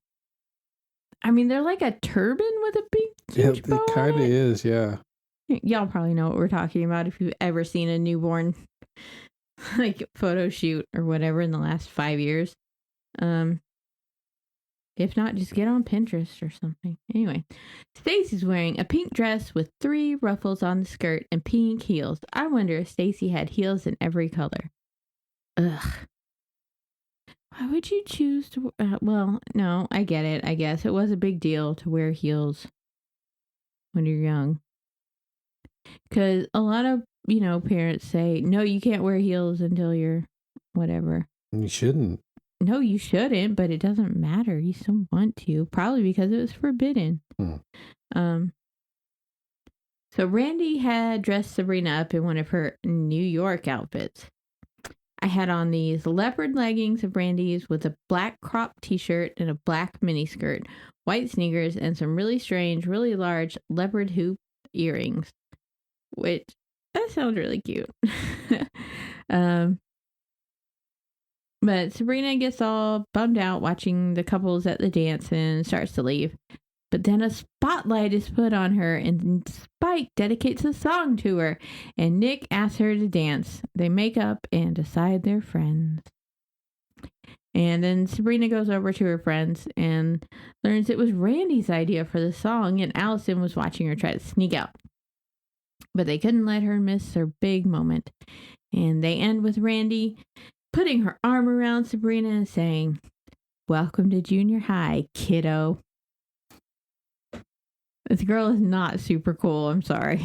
I mean, they're like a turban with a big, huge bow. It kind of is, yeah. Y'all probably know what we're talking about if you've ever seen a newborn like photo shoot or whatever in the last 5 years. If not, just get on Pinterest or something. Anyway, Stacy's wearing a pink dress with 3 ruffles on the skirt and pink heels. I wonder if Stacy had heels in every color. Ugh. Why would you choose to? Well, no, I get it. I guess it was a big deal to wear heels when you're young. Because a lot of, parents say, no, you can't wear heels until you're whatever. You shouldn't. No, you shouldn't, but it doesn't matter. You still want to, probably because it was forbidden. So Randy had dressed Sabrina up in one of her New York outfits. I had on these leopard leggings of Randy's with a black crop t-shirt and a black miniskirt, white sneakers, and some really strange, really large leopard hoop earrings. Which, that sounds really cute. But Sabrina gets all bummed out watching the couples at the dance and starts to leave. But then a spotlight is put on her and Spike dedicates a song to her. And Nick asks her to dance. They make up and decide they're friends. And then Sabrina goes over to her friends and learns it was Randy's idea for the song and Allison was watching her try to sneak out. But they couldn't let her miss her big moment. And they end with Randy putting her arm around Sabrina and saying, "Welcome to junior high, kiddo." This girl is not super cool. I'm sorry.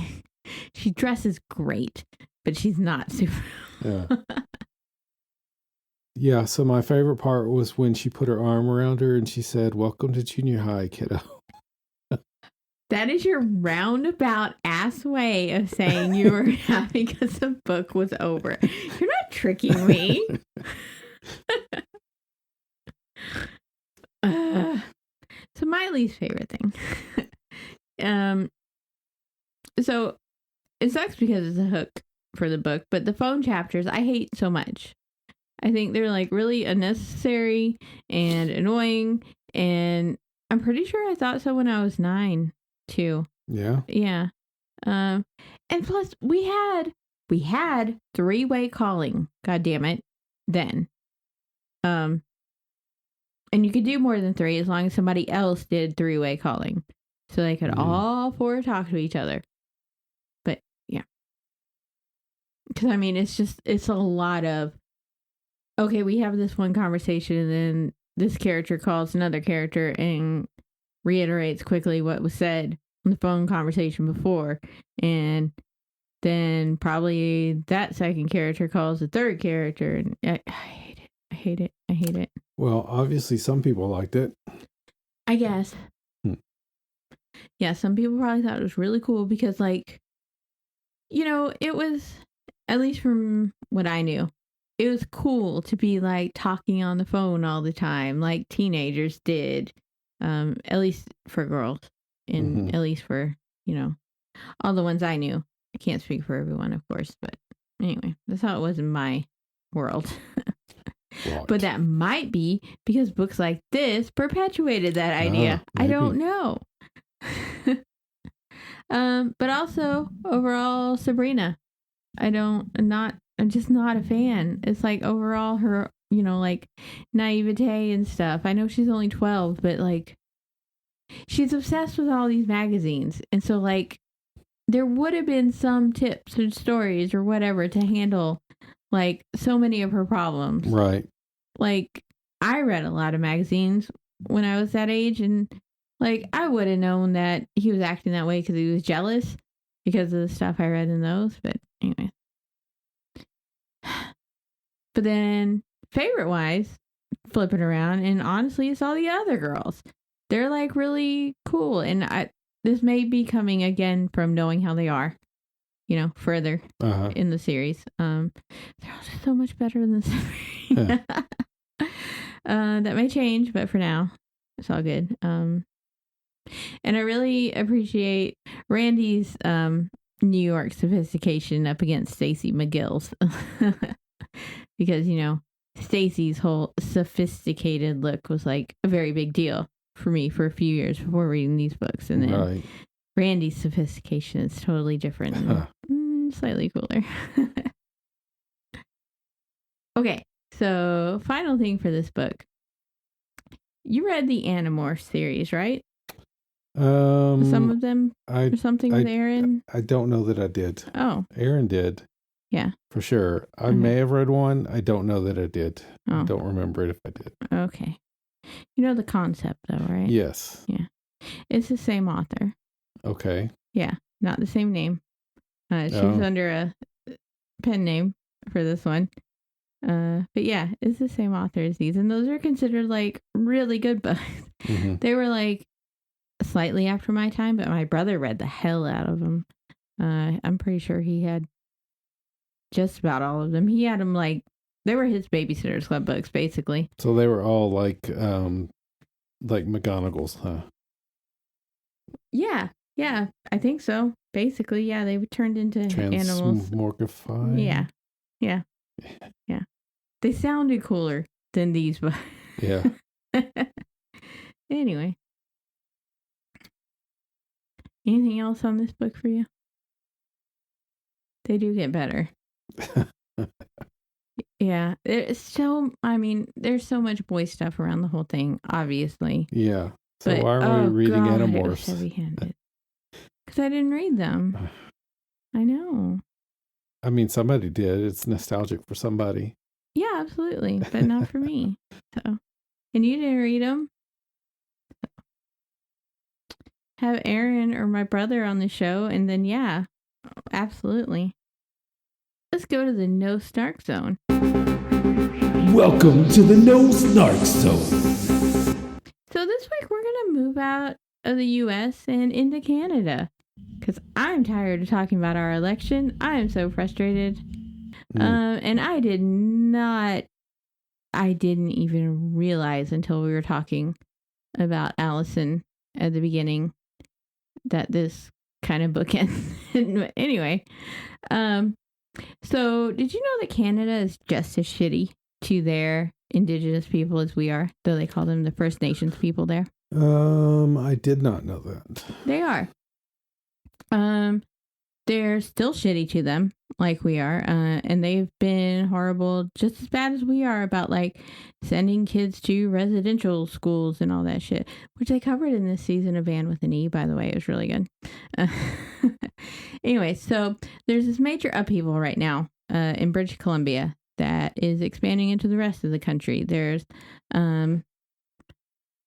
She dresses great, but she's not super. Yeah. Yeah. So my favorite part was when she put her arm around her and she said, "Welcome to junior high, kiddo." That is your roundabout ass way of saying you were happy because the book was over. You're not tricking me. So my least favorite thing. So it sucks because it's a hook for the book, but the phone chapters I hate so much. I think they're like really unnecessary and annoying, and I'm pretty sure I thought so when I was 9 too. Yeah. Yeah. And plus we had three-way calling. God damn it. Then. And you could do more than 3 as long as somebody else did three-way calling. So they could all 4 talk to each other. But yeah. Because I mean, it's a lot of, okay, we have this one conversation and then this character calls another character and reiterates quickly what was said on the phone conversation before. And then probably that second character calls the third character. And I hate it. Well, obviously some people liked it. I guess. Yeah, some people probably thought it was really cool because, like, it was, at least from what I knew, it was cool to be, like, talking on the phone all the time, like teenagers did, at least for girls, and at least for, all the ones I knew. I can't speak for everyone, of course, but anyway, that's how it was in my world. Right. But that might be because books like this perpetuated that idea. I don't know. But also overall Sabrina, I'm just not a fan. It's like overall her, like naivete and stuff. I know she's only 12, but like she's obsessed with all these magazines. And so like there would have been some tips or stories or whatever to handle like so many of her problems. Right. Like I read a lot of magazines when I was that age, and like I would have known that he was acting that way because he was jealous because of the stuff I read in those. But anyway. But then favorite wise, flipping around, and honestly it's all the other girls. They're like really cool, and this may be coming again from knowing how they are. Further in the series. They're all just so much better than Sabrina. That may change, but for now, it's all good. And I really appreciate Randy's New York sophistication up against Stacey McGill's. Because, Stacey's whole sophisticated look was like a very big deal for me for a few years before reading these books. And then Randy's sophistication is totally different and slightly cooler. Okay, so final thing for this book. You read the Animorphs series, right? Some of them or something with Aaron? I don't know that I did. Oh. Aaron did. Yeah. For sure. I may have read one. I don't know that I did. I don't remember it if I did. Okay. You know the concept, though, right? Yes. Yeah. It's the same author. Okay. Yeah. Not the same name. She's under a pen name for this one. But yeah, it's the same author as these. And those are considered like really good books. Mm-hmm. They were like slightly after my time, but my brother read the hell out of them. I'm pretty sure he had just about all of them. He had them like, they were his Babysitter's Club books, basically. So they were all like McGonagall's, huh? Yeah. Yeah, I think so. Basically, yeah, they were turned into animals. Transmorgified? Yeah. Yeah. Yeah. They sounded cooler than these books. Yeah. Anyway. Anything else on this book for you? They do get better. Yeah. There's so much boy stuff around the whole thing, obviously. Yeah. So why are we reading Animorphs? It was heavy-handed. Because I didn't read them. I know. I mean, somebody did. It's nostalgic for somebody. Yeah, absolutely. But not for me. So, and you didn't read them? Have Aaron or my brother on the show, and then, yeah, absolutely. Let's go to the No Snark Zone. Welcome to the No Snark Zone. So this week we're going to move out of the U.S. and into Canada. Because I'm tired of talking about our election. I am so frustrated. And I didn't even realize until we were talking about Allison at the beginning that this kind of book ends. Anyway, so did you know that Canada is just as shitty to their Indigenous people as we are, though they call them the First Nations people there? I did not know that. They are. They're still shitty to them, like we are, and they've been horrible, just as bad as we are, about like sending kids to residential schools and all that shit, which they covered in this season of Van with an E, by the way. It was really good. Anyway, so there's this major upheaval right now in British Columbia that is expanding into the rest of the country. There's the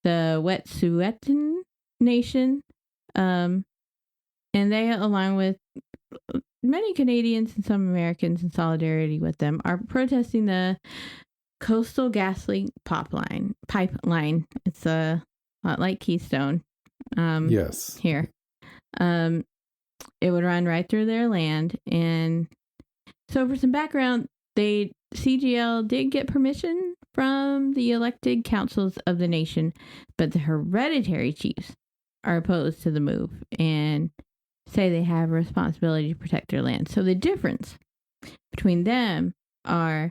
Wet'suwet'en Nation, and they, along with many Canadians and some Americans in solidarity with them, are protesting the Coastal GasLink pipeline. It's a lot like Keystone. Yes. Here. It would run right through their land. And so for some background, CGL did get permission from the elected councils of the nation, but the hereditary chiefs are opposed to the move and say they have a responsibility to protect their land. So the difference between them are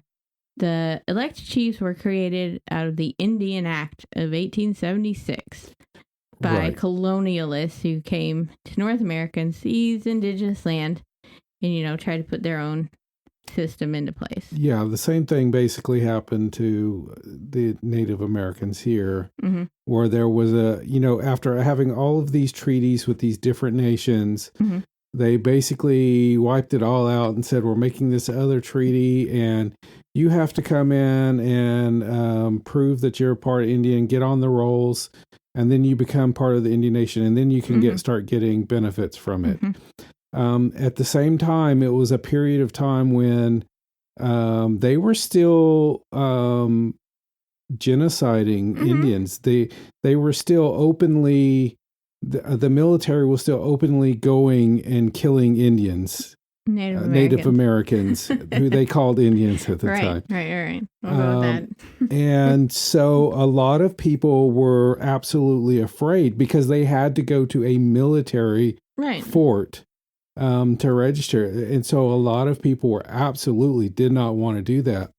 the elected chiefs were created out of the Indian Act of 1876 by colonialists who came to North America and seized indigenous land and, tried to put their own system into place. Yeah, the same thing basically happened to the Native Americans here, where there was after having all of these treaties with these different nations, they basically wiped it all out and said, we're making this other treaty and you have to come in and prove that you're a part of Indian, get on the rolls, and then you become part of the Indian nation, and then you can start getting benefits from it. At the same time, it was a period of time when they were still genociding Indians. They were still openly, the military was still openly going and killing Indians. Native Americans, who they called Indians at the time. Right. We'll go with that. And so a lot of people were absolutely afraid because they had to go to a military fort to register. And so a lot of people absolutely did not want to do that.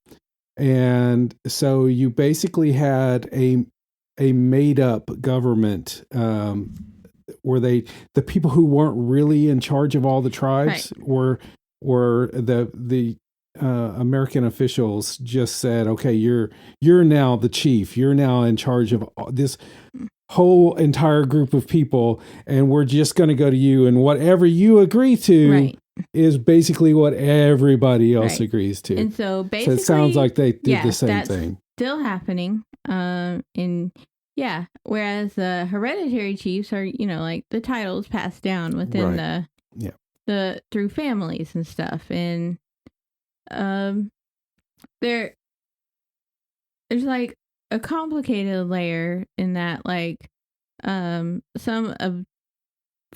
And so you basically had a made up government, where the people who weren't really in charge of all the tribes were the American officials just said, okay, you're now the chief. You're now in charge of this whole entire group of people, and we're just going to go to you, and whatever you agree to, is basically what everybody else Right. agrees to. And so basically, it sounds like they did the same that's thing. still happening. Whereas the hereditary chiefs are, like the titles passed down within the through families and stuff, and there's like a complicated layer in that, like for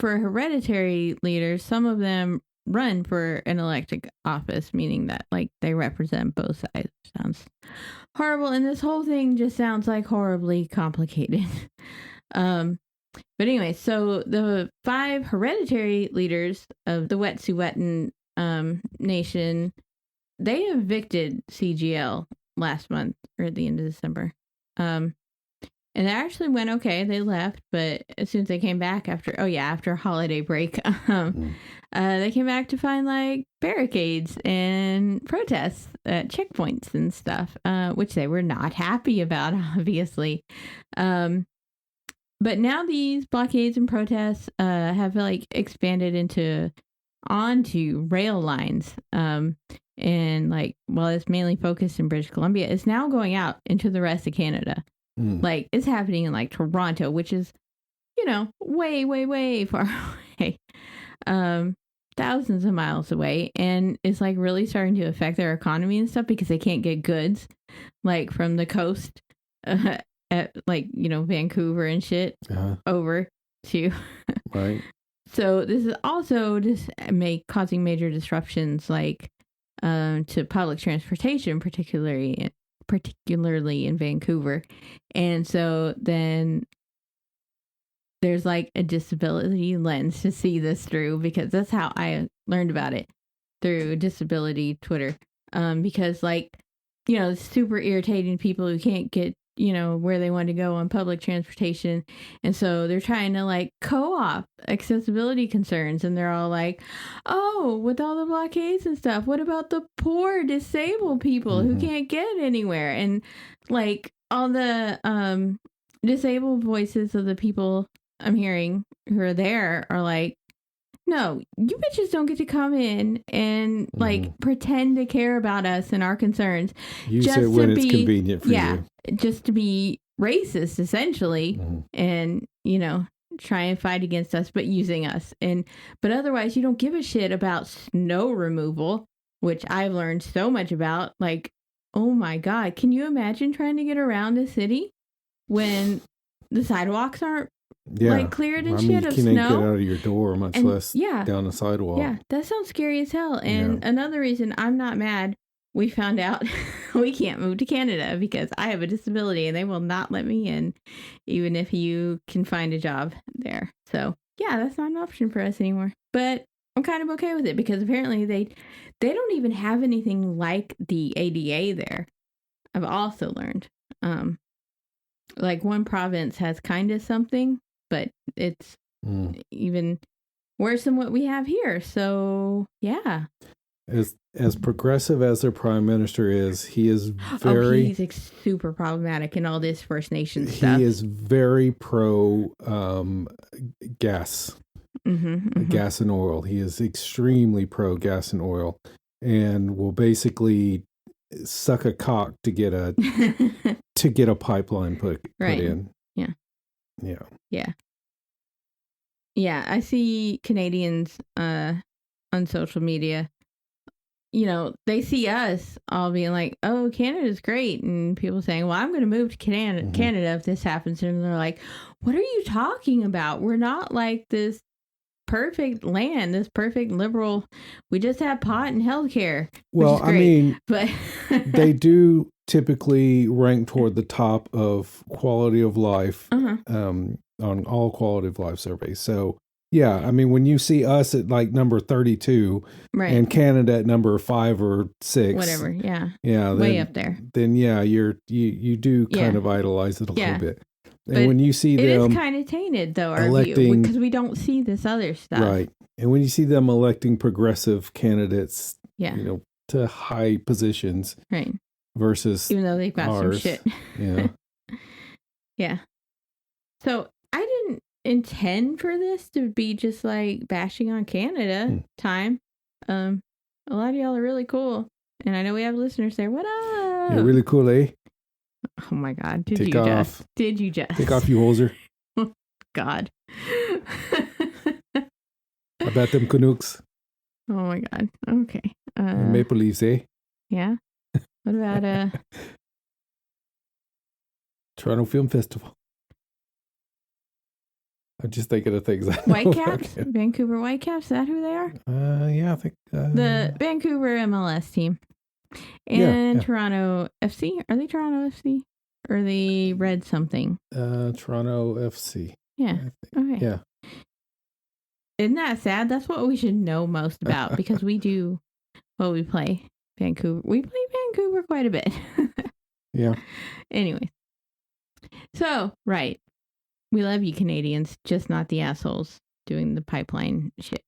hereditary leaders, some of them run for an elected office, meaning that like they represent both sides. Sounds horrible, and this whole thing just sounds like horribly complicated. But anyway, so the 5 hereditary leaders of the Wet'suwet'en nation, they evicted CGL last month or at the end of December. And it actually went okay. They left, but as soon as they came back after a holiday break, they came back to find like barricades and protests at checkpoints and stuff, which they were not happy about, obviously. But now these blockades and protests have like expanded onto rail lines. And like, while it's mainly focused in British Columbia, it's now going out into the rest of Canada. Like, it's happening in like Toronto, which is, way, way, way far away. Thousands of miles away. And it's like really starting to affect their economy and stuff because they can't get goods like from the coast at like, Vancouver and shit over to. Right. So this is also just causing major disruptions like to public transportation, particularly in Vancouver. And so then there's like a disability lens to see this through, because that's how I learned about it, through disability Twitter. Because like, it's super irritating people who can't get, where they want to go on public transportation. And so they're trying to like co-op accessibility concerns. And they're all like, oh, with all the blockades and stuff, what about the poor disabled people who can't get anywhere? And like all the disabled voices of the people I'm hearing who are there are like, no, you bitches don't get to come in and like pretend to care about us and our concerns. Use it when it's convenient for you. Just to be racist, essentially, and try and fight against us, but using us. But otherwise, you don't give a shit about snow removal, which I've learned so much about. Like, oh my God, can you imagine trying to get around a city when the sidewalks aren't like cleared and shit of snow? You can't get out of your door, much less down the sidewalk. Yeah, that sounds scary as hell. And another reason I'm not mad, we found out we can't move to Canada because I have a disability and they will not let me in, even if you can find a job there. So yeah, that's not an option for us anymore. But I'm kind of okay with it because apparently they don't even have anything like the ADA there. I've also learned. Like one province has kind of something, but it's even worse than what we have here. So yeah. As progressive as their prime minister is, he is very... he's super problematic in all this First Nation stuff. He is very pro gas. Gas and oil. He is extremely pro gas and oil, and will basically suck a cock to get a pipeline put in. Yeah. I see Canadians on social media. They see us all being like, oh, Canada's great. And people saying, well, I'm going to move to Canada if this happens. And they're like, what are you talking about? We're not like this perfect land, this perfect liberal. We just have pot and healthcare. Well, I mean, but they do typically rank toward the top of quality of life on all quality of life surveys. So, yeah, I mean, when you see us at like number 32 and Canada at number 5 or 6, whatever, way up there, then you do kind of idolize it a little bit. And but when you see them, it is kind of tainted though, our view, because we don't see this other stuff, right? And when you see them electing progressive candidates, to high positions, right, versus even though they've got ours, some shit, yeah. So I didn't intend for this to be just like bashing on Canada time. A lot of y'all are really cool. And I know we have listeners there. What up? You're really cool, eh? Oh my God. Did Take you off. just? Did you just? Take off, you hoser. God. I bet them Canucks. Oh my God. Okay. Maple Leafs, eh? Yeah. What about Toronto Film Festival. I'm just thinking of things. Whitecaps? Vancouver Whitecaps? Is that who they are? Yeah, I think The Vancouver MLS team. And Toronto FC. Are they Toronto FC? Or are they Red something? Toronto FC. Yeah. Okay. Yeah. Isn't that sad? That's what we should know most about because we do, well, we play Vancouver. We play Vancouver quite a bit. Yeah. Anyway. So, right. We love you Canadians, just not the assholes doing the pipeline shit.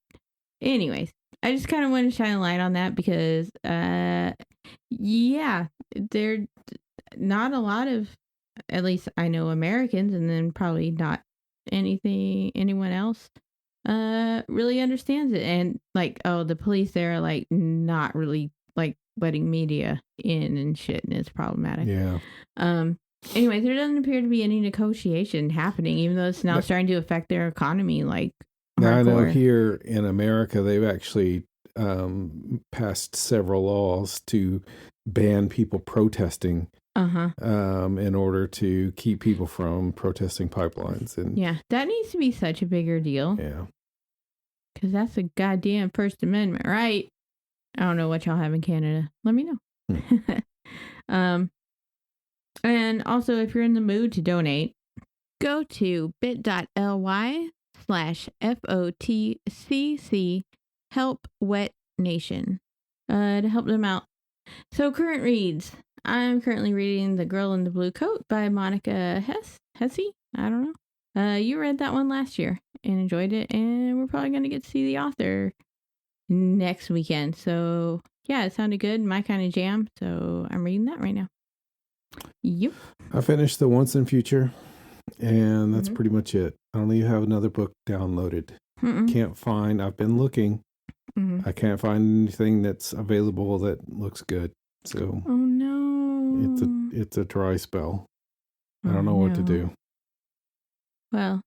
Anyways, I just kind of want to shine a light on that because, yeah, there not a lot of, at least I know Americans, and then probably not anyone else really understands it. And like, oh, the police there are like not really like letting media in and shit, and it's problematic. Yeah. Anyway, there doesn't appear to be any negotiation happening, even though it's now starting to affect their economy. Like, now I know hardcore. here in America, they've actually passed several laws to ban people protesting in order to keep people from protesting pipelines. And yeah, that needs to be such a bigger deal. Yeah. Because that's a goddamn First Amendment, right? I don't know what y'all have in Canada. Let me know. And also, if you're in the mood to donate, go to bit.ly/FOTCC Help Wet Nation to help them out. So, current reads. I'm currently reading The Girl in the Blue Coat by Monica Hesse? I don't know. You read that one last year and enjoyed it, and we're probably going to get to see the author next weekend. So, yeah, it sounded good. My kind of jam. So, I'm reading that right now. Yep. I finished the Once and Future, and that's pretty much it. I don't even have another book downloaded. Can't find. I've been looking. I can't find anything that's available that looks good. So, oh no, it's a dry spell. I don't know what to do. Well,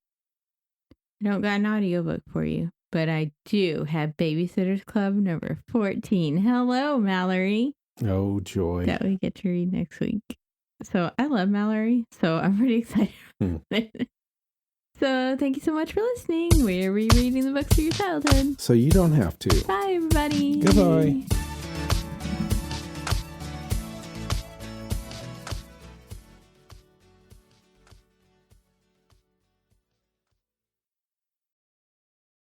I don't got an audiobook for you, but I do have Babysitter's Club number 14. Hello, Mallory. Oh, joy. That we get to read next week. So I love Mallory, so I'm pretty excited. So thank you so much for listening. We're rereading the books of your childhood. So you don't have to. Bye, everybody. Goodbye.